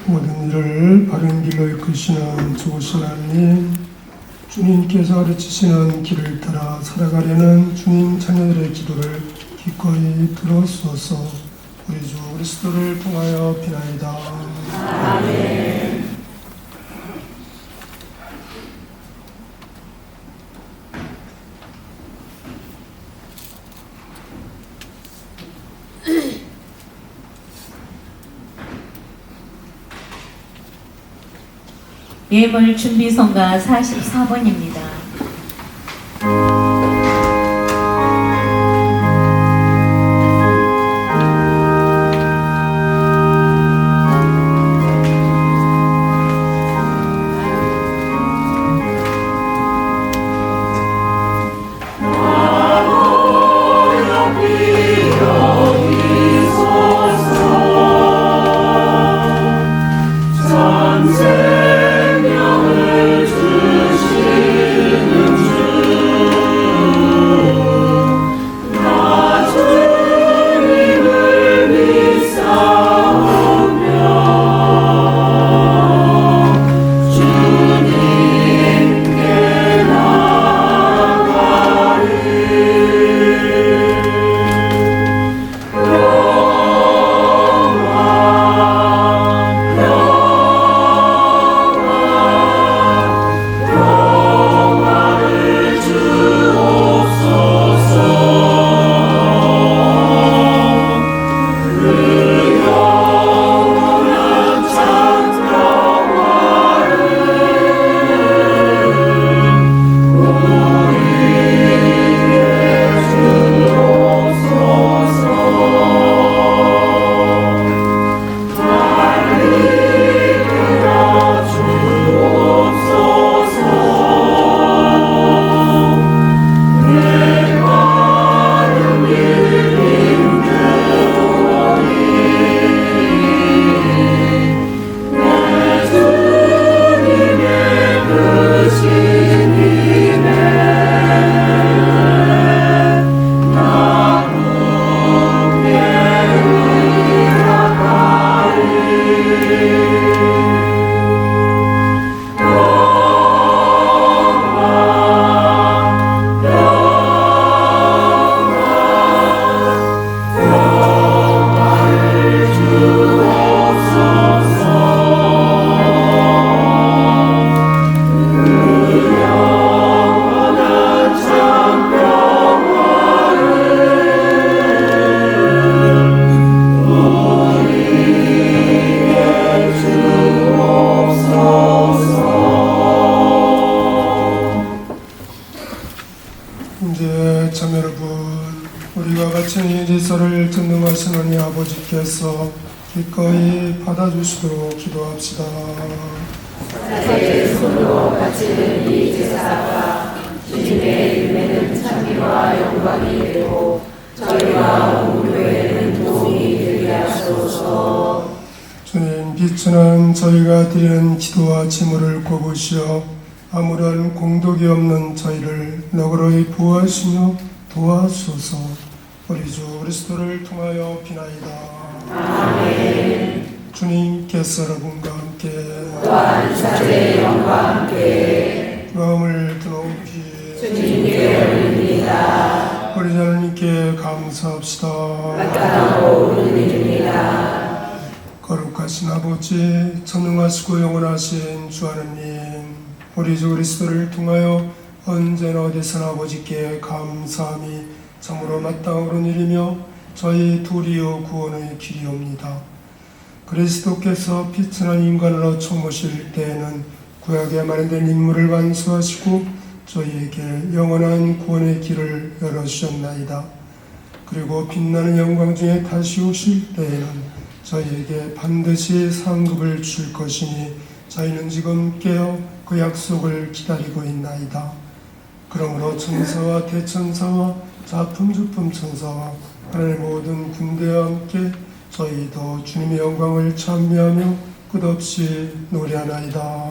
모든 일을 바른 길로 이끄시는 좋으신 하나님, 주님께서 가르치시는 길을 따라 살아가려는 주님 자녀들의 기도를 기꺼이 들어주소서. 우리 주 그리스도를 통하여 비나이다. 아멘. 예물 준비성가 44번입니다. 생명을 주시 이제 참 여러분, 우리가 바치는 이 제사를 전능하시는 이 아버지께서 기꺼이 받아주시도록 기도합시다. 자의 손으로 바치는 이 제사가 주님의 이름에는 찬미와 영광이 되고 저희와 온 교회에는 도움이 되게 하소서. 주님, 비천한 저희가 드리는 기도와 제물을 꼽으시어 아무런 공덕이 없는 저희를 너그러이 보호하시며 도와주소서. 우리 주 그리스도를 통하여 비나이다. 아멘. 주님께서 여러분과 함께 또한 자의 영과 함께 마음을 드높이 주님께 올립니다. 우리 하나님께 감사합시다. 마땅하고 옳은 일입니다. 거룩하신 아버지, 전능하시고 영원하신 주 하나님, 우리 주 그리스도를 통하여 언제나 어디서나 아버지께 감사함이 참으로 마땅한 일이며 저희 도리어 구원의 길이옵니다. 그리스도께서 피천한 인간으로 처모실 때에는 구약에 마련된 임무를 완수하시고 저희에게 영원한 구원의 길을 열어주셨나이다. 그리고 빛나는 영광 중에 다시 오실 때에는 저희에게 반드시 상급을 줄 것이니 저희는 지금 깨어 그 약속을 기다리고 있나이다. 그러므로 천사와 대천사와 자품주품 천사와 하늘의 모든 군대와 함께 저희도 주님의 영광을 찬미하며 끝없이 노래하나이다.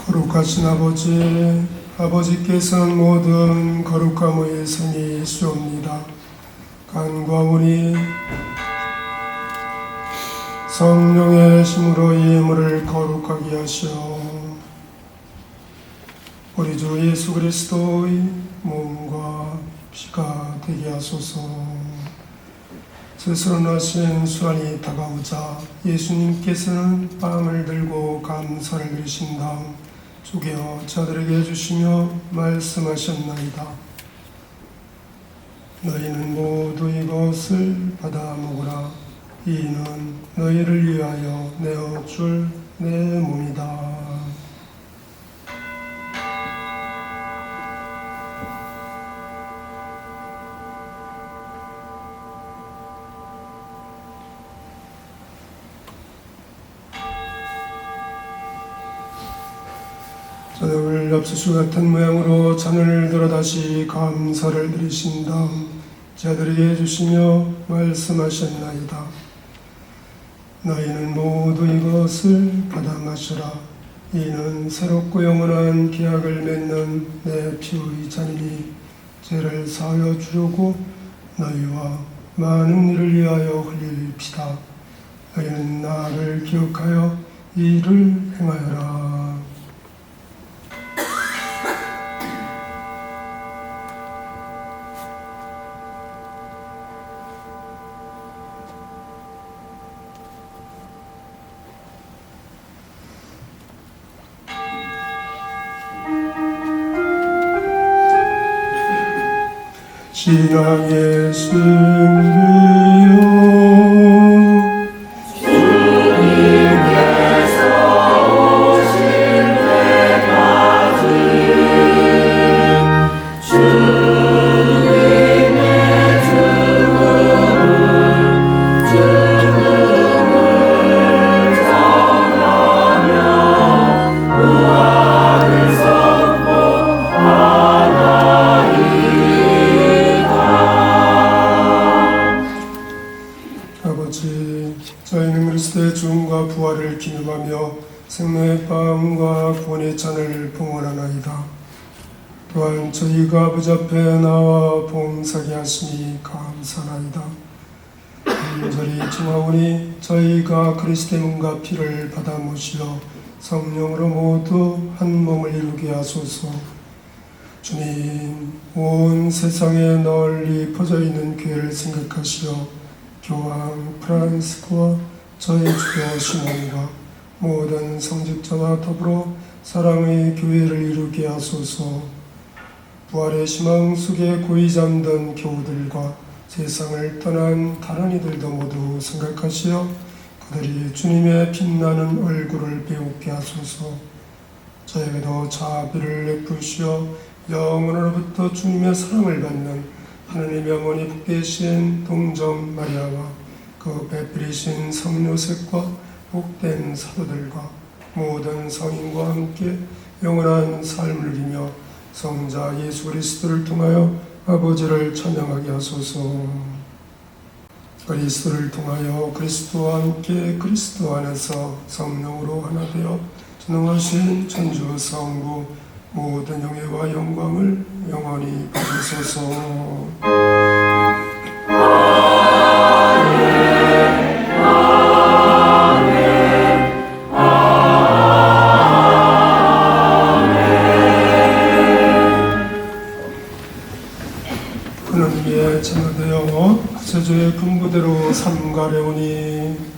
거룩하신 아버지, 아버지께서는 모든 거룩함의 성이시옵니다. 간구하오니 성령의 힘으로 이 예물을 거룩하게 하시어 우리 주 예수 그리스도의 몸과 피가 되게 하소서. 스스로 나신 수환이 다가오자 예수님께서는 빵을 들고 감사를 드리신 다음 쪼개어 자들에게 주시며 말씀하셨나이다. 너희는 모두 이것을 받아 먹으라. 이는 너희를 위하여 내어줄 내 몸이다. 저녁을 엽수수 같은 모양으로 잔을 들어 다시 감사를 드리신 다음 자들에게 주시며 말씀하셨나이다. 너희는 모두 이것을 받아 마시라. 이는 새롭고 영원한 계약을 맺는 내 피의 잔이니 죄를 사하여 주려고 너희와 많은 이를 위하여 흘릴 피다. 너희는 나를 기억하여 이 일을 행하여라. 신앙의 승리여 그리스도의 죽음과 부활을 기념하며 생명의 빵과 구원의 잔을 봉헌하나이다. 또한 저희가 아버지 앞에 나와 봉사게 하시니 감사나이다. 간절히 청하오니 저희가 그리스도의 몸과 피를 받아 모시어 성령으로 모두 한 몸을 이루게 하소서. 주님, 온 세상에 널리 퍼져 있는 교회를 생각하시어 교황 프란시스코와 저희 주교 신앙과 모든 성직자와 더불어 사랑의 교회를 이루게 하소서. 부활의 희망 속에 고이 잠든 교우들과 세상을 떠난 다른 이들도 모두 생각하시어 그들이 주님의 빛나는 얼굴을 배우게 하소서. 저에게도 자비를 베푸시어 영원으로부터 주님의 사랑을 받는 하느님의 어머니 복되신 동정 마리아와 그 배필이신 성 요셉과 복된 사도들과 모든 성인과 함께 영원한 삶을 누리며 성자 예수 그리스도를 통하여 아버지를 찬양하게 하소서. 그리스도를 통하여 그리스도와 함께 그리스도 안에서 성령으로 하나 되어 전능하신 천주 성부 모든 영예와 영광을 영원히 받으소서. 그는 이에 참여되어 구세주의 분부대로 삼가려오니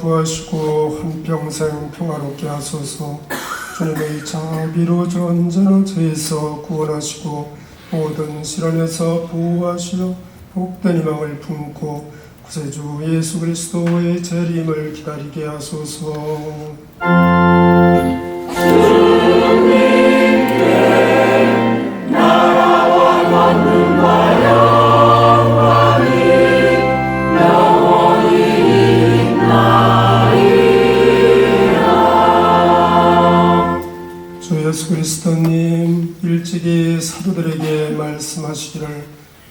구하시고 한평생 평화롭게 하소서. 주님의 자비로 언제나 저희에서 구원하시고 모든 시련에서 보호하시어 복된 희망을 품고 구세주 예수 그리스도의 재림을 기다리게 하소서. 예수 그리스도님 일찍이 사도들에게 말씀하시기를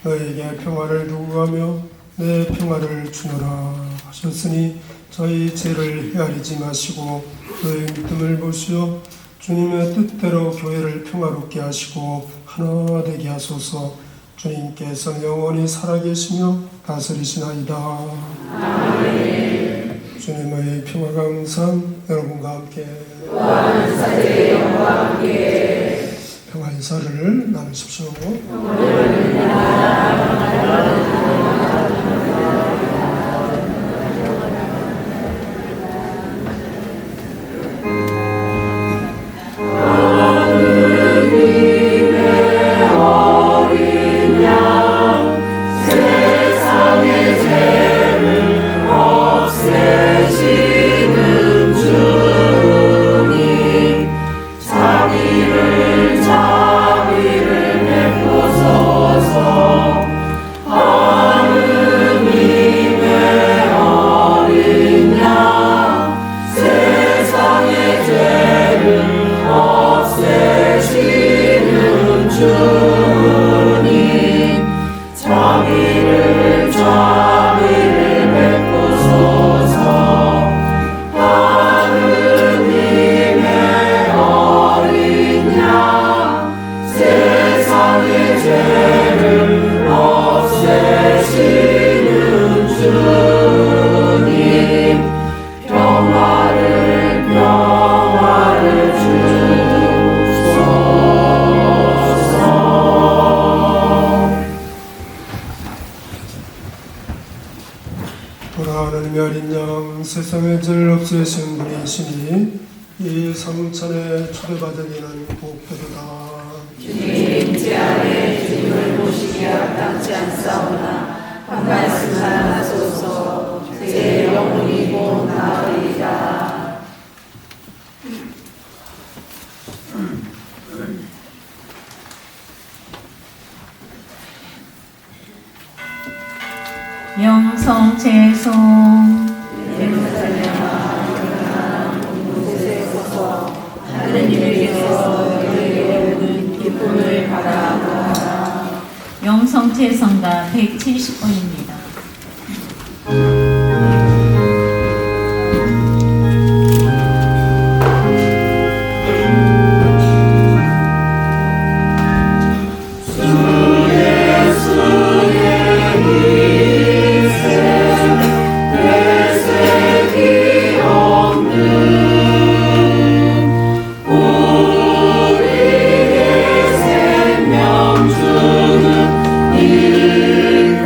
너에게 평화를 두고 가며 내 평화를 주노라 하셨으니 저희 죄를 헤아리지 마시고 너의 믿음을 보시어 주님의 뜻대로 교회를 평화롭게 하시고 하나 되게 하소서. 주님께서 영원히 살아계시며 다스리시나이다. 아멘. 주님의 평화가 항상 여러분과 함께 평화 인사를 나누십시오. 세상의 죄를 없애시는 주 세상의 죄를 없애신 분이시니 이 성찬에 초대받은 이는 복되도다. 주님 제 안에 주님을 모시기 합당치 않사오나 한 말씀만 하소서. 제 영혼이 곧 나으리라. 영성 제송 하느님에게서 너희에게 오는 기쁨을 바라보라. 영성 제성가 170번입니다. 생명 주는 이큰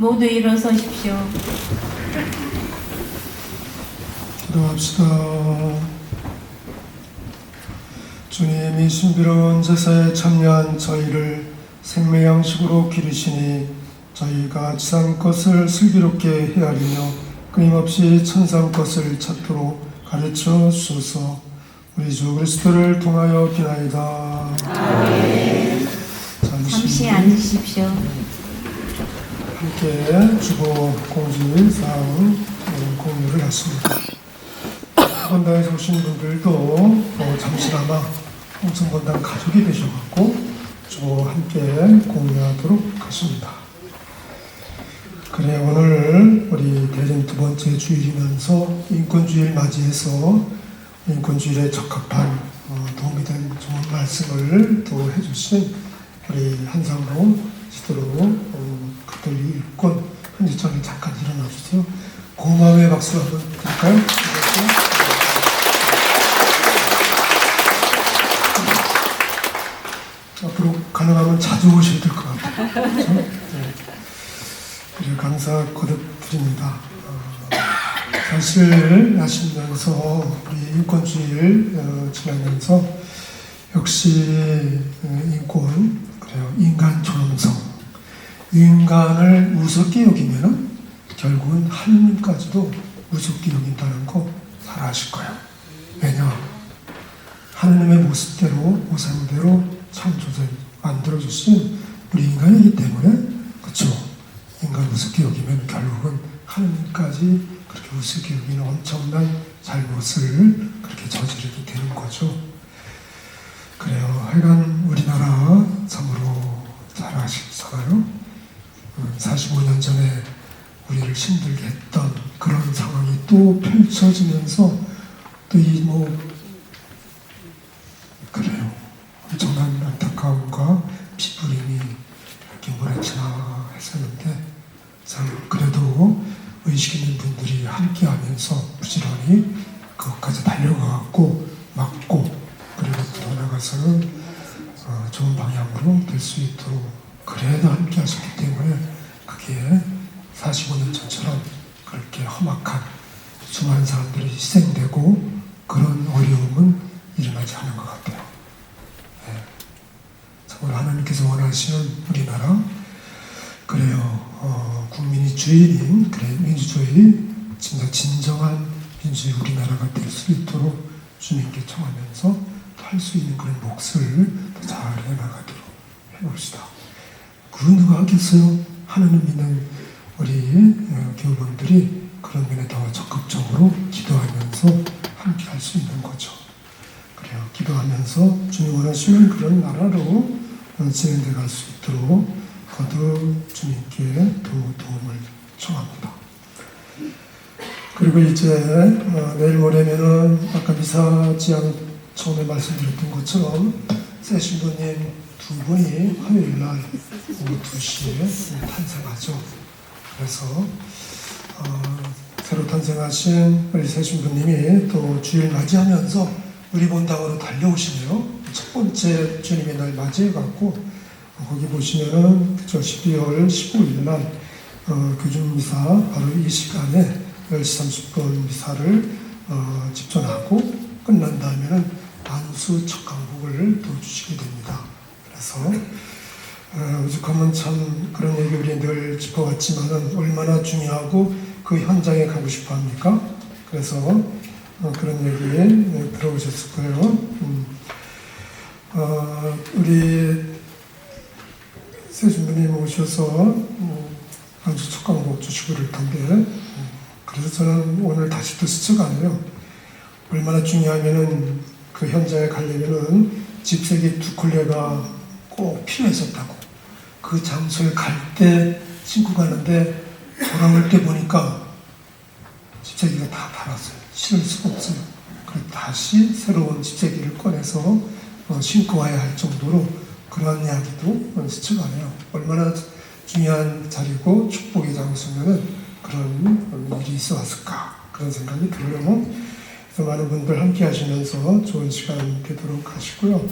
모두 일어서십시오. 기도합시다. 주님이 신비로운 제사에 참여한 저희를 생명 양식으로 기르시니 저희가 지상 것을 슬기롭게 헤아리며 끊임없이 천상 것을 찾도록 가르쳐 주소서. 우리 주 그리스도를 통하여 비나이다. 아멘. 잠시 앉으십시오. 함께 주보 공지 사항 공유를 했습니다. 건당에서 오신 분들도 잠시나마 홍성건당 가족이 되셔갖고 주보 함께 공유하도록 하십니다. 그래, 오늘 우리 대전 두 번째 주일이면서 인권주의를 맞이해서 인권주의에 적합한 도움이 된 좋은 말씀을 또 해주신 우리 한상로 시도로 그들 일권 현지장에 잠깐 일어나 주세요. 고마움의 박수 한번 드릴까요? 앞으로 가능하면 자주 오셔야 될 것 같아요. 그렇죠? 네. 그리고 감사 거듭드립니다. 사실 하시면서 우리 인권주의를 지나면서 역시 인권, 그래요, 인간 존엄성, 인간을 우습게 여기면은 결국은 하느님까지도 우습게 여긴다는 거 잘 아실 거예요. 왜냐? 하느님의 모습대로, 모상대로 창조된 만들어주신 우리 인간이기 때문에, 그렇죠? 인간 우습게 여기면 결국은 하느님까지 그렇게 우습게 여기는 엄청난 잘못을 그렇게 저지르게 되는 거죠. 그래요. 하여간 우리나라 참으로 잘 아시잖아요. 45년 전에 우리를 힘들게 했던 그런 상황이 또 펼쳐지면서 또 이 그래요. 엄청난 안타까움과 피부림이 이렇게 몰아치나 했었는데 참 그래도 의식 있는 분들이 함께하면서 부지런히 그것까지 달려가고 막고 그리고 더 나아가서는 좋은 방향으로 될 수 있도록 그래도 함께 하셨기 때문에 그게 45년 전처럼 그렇게 험악한 수많은 사람들이 희생되고 그런 어려움은 일어나지 않은 것 같아요. 네. 정말 하나님께서 원하시는 우리나라, 그래요. 국민이 주인인 그래 민주주의, 진짜 진정한 민주주의 우리나라가 될 수 있도록 주님께 청하면서 할 수 있는 그런 몫을 더 잘 해나가도록 해봅시다. 그 누가 하겠어요? 하나님 믿는 우리 교우분들이 그런 면에 더 적극적으로 기도하면서 함께 할 수 있는 거죠. 그래요. 기도하면서 주님 원하시는 그런 나라로 진행돼 갈 수 있도록 거듭 주님께 도움을 청합니다. 그리고 이제 내일 모레면은 아까 미사 지향 처음에 말씀드렸던 것처럼 새 신부님 두 분이 화요일날 오후 2시에 탄생하죠. 그래서 새로 탄생하신 우리 새 신부님이 또 주일 맞이하면서 우리 본당으로 달려오시네요. 첫 번째 주님의 날 맞이해갖고 거기 보시면은 12월 15일날 교중 미사 바로 이 시간에 10시 30분 미사를 집전하고 끝난 다음에는 안수 첫 강복을 또 주시게 됩니다. 그래서 오죽하면 참 그런 얘기 우리 늘 짚어왔지만은 얼마나 중요하고 그 현장에 가고 싶어 합니까? 그래서 그런 얘기 들어보셨을 거예요. 우리 세준부님 오셔서 안수 첫 강복 주시고 그럴 텐데 그래서 저는 오늘 다시 또 스쳐가네요. 얼마나 중요하면은 그 현장에 가려면은 집세기 2컬레가 꼭 필요했었다고. 그 장소에 갈 때 신고 가는데 돌아올 때 보니까 집세기가 다 닳았어요. 실을 수가 없어요. 그래서 다시 새로운 집세기를 꺼내서 신고 와야 할 정도로 그러한 이야기도 스쳐가네요. 얼마나 중요한 자리고 축복의 장소면은 그런 일이 있어 왔을까 그런 생각이 들어요. 그래서 많은 분들 함께 하시면서 좋은 시간 되도록 하시고요.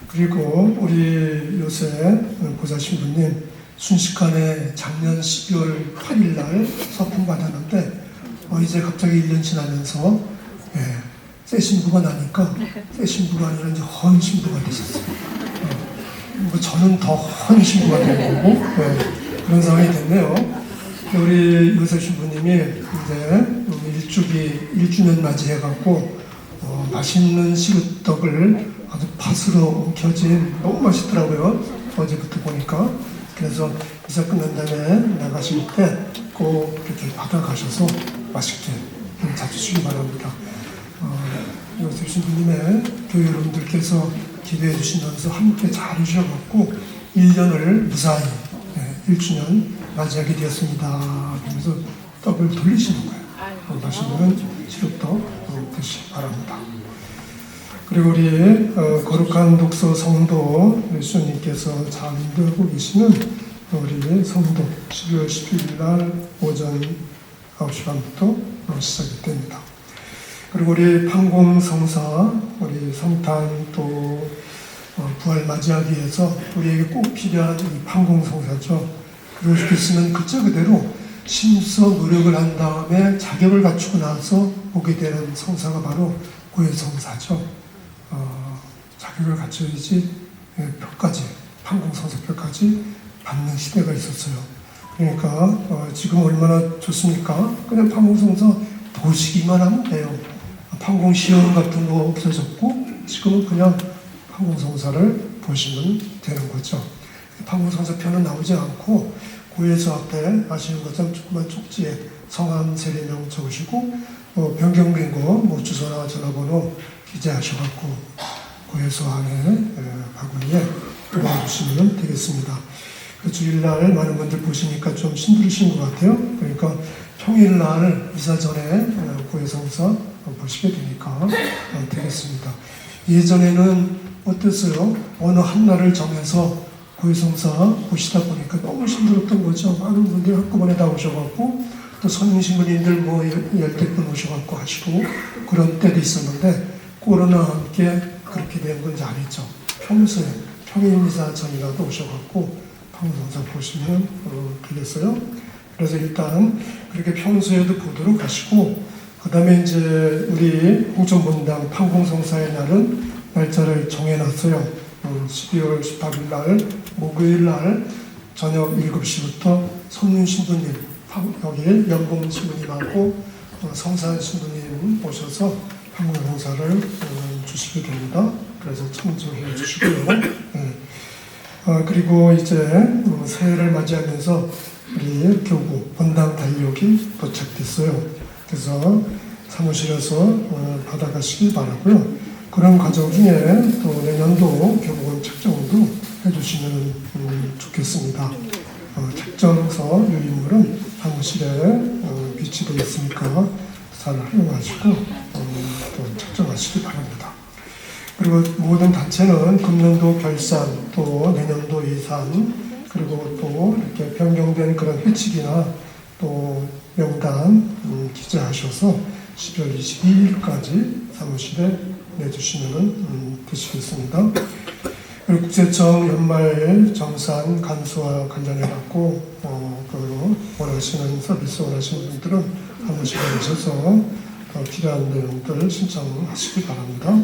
그리고 우리 요새 보좌 신부님 순식간에 작년 12월 8일 날 서품 받았는데 이제 갑자기 1년 지나면서 새 신부가 나니까 새 신부가 아니라 이제 헌 신부가 되셨어요. 뭐 저는 더 헌 신부가 된 거고 그런 상황이 됐네요. 우리 요셉 신부님이 이제 1주년 맞이해갖고 맛있는 시루떡을 아주 팥으로 엉켜진 너무 맛있더라고요. 어제부터 보니까. 그래서 이사 끝난 다음에 나가실 때 꼭 이렇게 받아가셔서 맛있게 잡수시기 바랍니다. 요셉 신부님의 교회 여러분들께서 기도해 주시면서 함께 잘 해주셔갖고 1년을 무사히 1주년 맞이하게 되었습니다. 그래서 떡을 돌리시는 거예요. 맛있는 시루떡 드시기 바랍니다. 그리고 우리 거룩한 독서 성도 예수님께서 잘 인도하고 계시는 우리 성도 12월 10일 날 오전 9시 반부터 시작이 됩니다. 그리고 우리 판공성사, 우리 성탄 또 부활 맞이하기 위해서 우리에게 꼭 필요한 이 판공성사죠. 그리고 있으면 그저 그대로 심서 노력을 한 다음에 자격을 갖추고 나서 보게 되는 성사가 바로 고해성사죠. 자격을 갖춰야지 표까지, 판공성사표까지 받는 시대가 있었어요. 그러니까 지금 얼마나 좋습니까? 그냥 판공성사 보시기만 하면 돼요. 판공시험 같은 거 없어졌고 지금은 그냥 판공성사를 보시면 되는 거죠. 판공성사표는 나오지 않고 고해서 앞에 아시는 것처럼 조그만 쪽지에 성함, 세례명 적으시고 변경된 거 주소나 전화번호 기재하셔갖고 고해서 안에 바구니에 넣어주시면 되겠습니다. 주일날 많은 분들 보시니까 좀 힘들으신 것 같아요. 그러니까 평일날 이사 전에 고해성사 보시게 되니까 되겠습니다. 예전에는 어땠어요? 어느 한 날을 정해서 고해성사 보시다 보니까 너무 힘들었던 거죠. 많은 분들이 한꺼번에 다 오셔갖고 또 선임신부님들 10분 오셔갖고 하시고 그런 때도 있었는데 코로나와 함께 그렇게 된 건지 아니죠. 평소에 평일미사 전이라도 오셔갖고 판공성사 보시면 되겠어요. 그래서 일단 그렇게 평소에도 보도록 하시고 그 다음에 이제 우리 홍천본당 판공성사의 날은 날짜를 정해놨어요. 12월 18일 날 목요일 날 저녁 7시부터 손윤 신부님 여기 연봉 신부님하고 성산 신부님 오셔서 판공성사를 주시게 됩니다. 그래서 참조해 주시고요. 그리고 이제 새해를 맞이하면서 우리 교구 본당 달력이 도착됐어요. 그래서 사무실에서 받아가시기 바라고요. 그런 과정 중에 또 내년도 교부원 책정도 해주시면 좋겠습니다. 책정서 유인물은 사무실에 비치되어 있으니까 잘 활용하시고 또 책정하시기 바랍니다. 그리고 모든 단체는 금년도 결산, 또 내년도 예산, 그리고 또 이렇게 변경된 그런 회칙이나 또 명단 기재하셔서 12월 22일까지 사무실에 내주시면 되시겠습니다. 그리고 국세청 연말 정산 간수와 관련해갖고 원하시는 서비스 원하시는 분들은 사무실에 오셔서 필요한 내용들 신청하시기 바랍니다.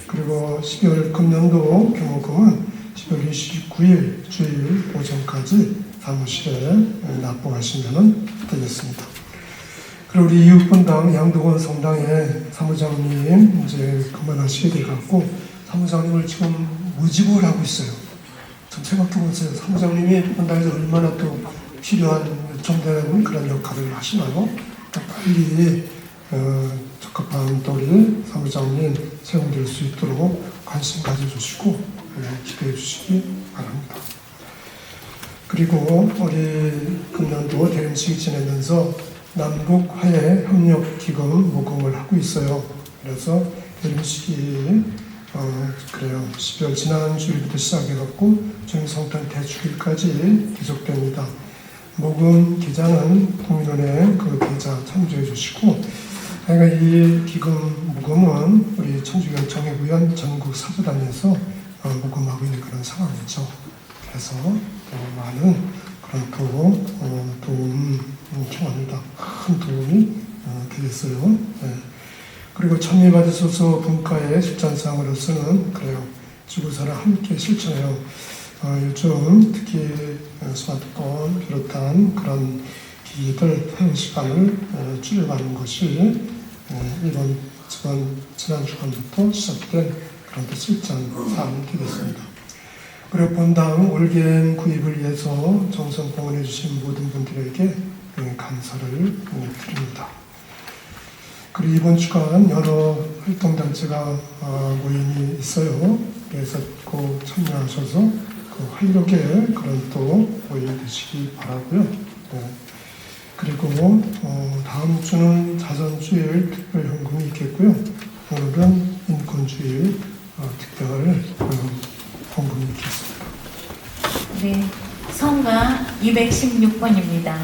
그리고 12월 금년도 교목금은 12월 29일 주일 오전까지 사무실에 납부하시면 되겠습니다. 그리고 우리 이웃본당 양도원 성당의 사무장님 이제 그만하시게 돼갖고 사무장님을 지금 모집을 하고 있어요. 좀 생각해보세요. 사무장님이 본당에서 얼마나 또 필요한 요청되는 그런 역할을 하시나요? 빨리 적합한 또 우리 사무장님 채용될 수 있도록 관심 가져주시고 기대해 주시기 바랍니다. 그리고 우리 금년도 대임식이 지내면서 남북 화해 협력 기금 모금을 하고 있어요. 그래서 대임식이 그래요. 12월 지난 주일부터 시작해갖고 중성탄 대축일까지 계속됩니다. 모금 계좌는 국민은행 그 계좌 참조해 주시고, 그러니까 이 기금 모금은 우리 청주경 정예구현 전국 사부단에서 모금하고 있는 그런 상황이죠. 해서 또 많은 그런 도움 청합니다. 큰 도움이 되겠어요. 네. 그리고 참여받으셔서 분과의 실천상으로서는 그래요. 지구사를 함께 실천해요. 요즘 특히 스마트폰 비롯한 그런 기기들 사용 시간을 줄여가는 것이 이번 지난 주간부터 시작된 그런 실천 사항이 되겠습니다. 그리고 본당 올개인 구입을 위해서 정성 공헌해 주신 모든 분들에게 감사를 드립니다. 그리고 이번 주간 여러 활동단체가 모임이 있어요. 그래서 꼭 참여하셔서 그 활력의 그런 또 모임 되시기 바라고요. 네. 그리고 다음 주는 자선주일 특별 헌금이 있겠고요. 오늘은 인권주일 특별 헌금이 있겠습니다. 네, 성가 216번입니다.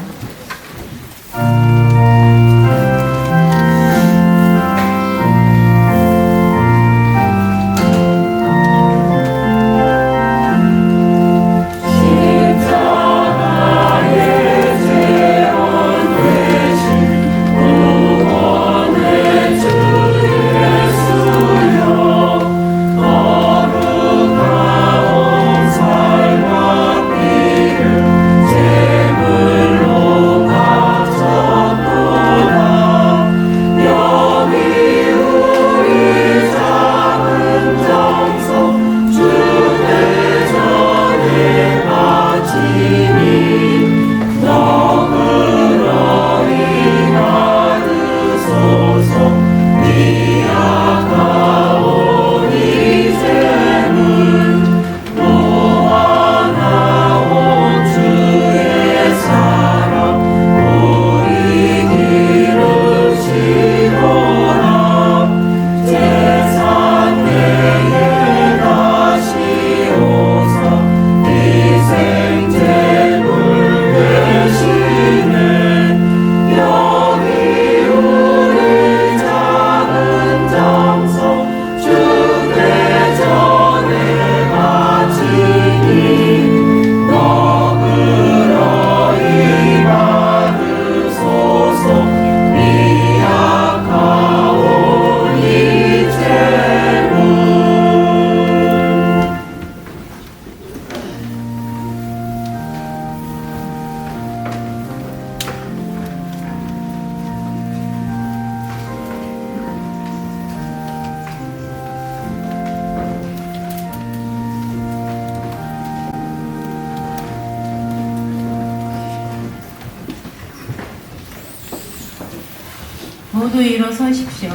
모두 일어서십시오.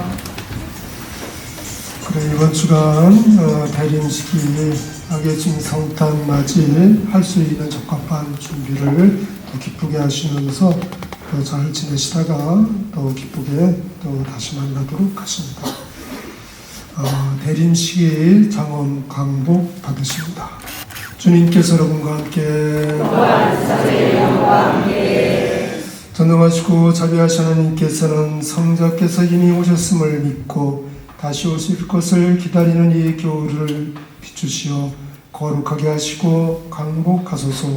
그래, 이번 주간 대림식이 악예중 성탄 맞이 할 수 있는 적합한 준비를 또 기쁘게 하시면서 또 잘 지내시다가 또 기쁘게 또 다시 만나도록 하십니다. 대림식이 장엄 강복 받으십니다. 주님께서 여러분과 함께 전능하시고 자비하신 하나님께서는 성자께서 이미 오셨음을 믿고 다시 오실 것을 기다리는 이 교우를 비추시어 거룩하게 하시고 강복하소서.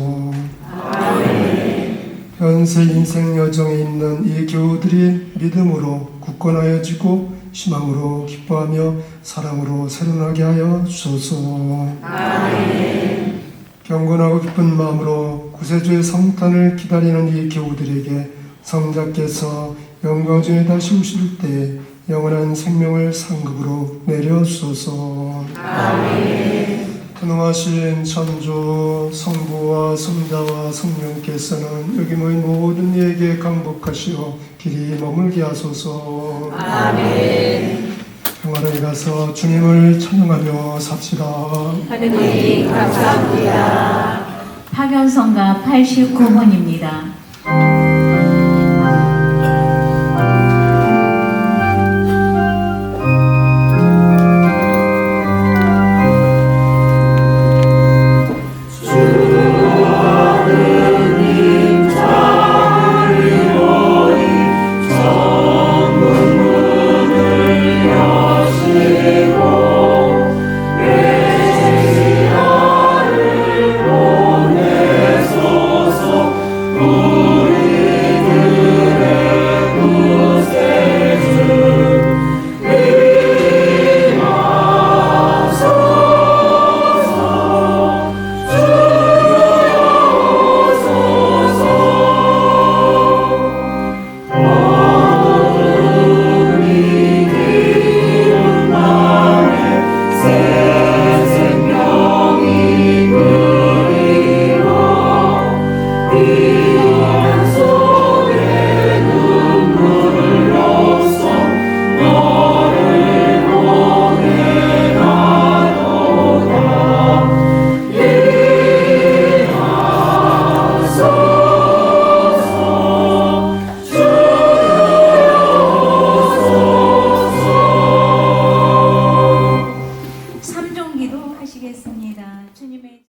아멘. 현세 인생 여정에 있는 이 교우들이 믿음으로 굳건하여지고 희망으로 기뻐하며 사랑으로 새로나게 하여 주소서. 아멘. 경건하고 기쁜 마음으로 구세주의 성탄을 기다리는 이 교우들에게 성자께서 영광 중에 다시 오실 때 영원한 생명을 상급으로 내려주소서. 아멘. 전능하신 천주 성부와 성자와 성령께서는 여기 모인 모든 이에게 강복하시어 길이 머물게 하소서. 아멘. 평화로이 가서 주님을 찬양하며 삽시다. 하느님 감사합니다. 파견성가 89번입니다.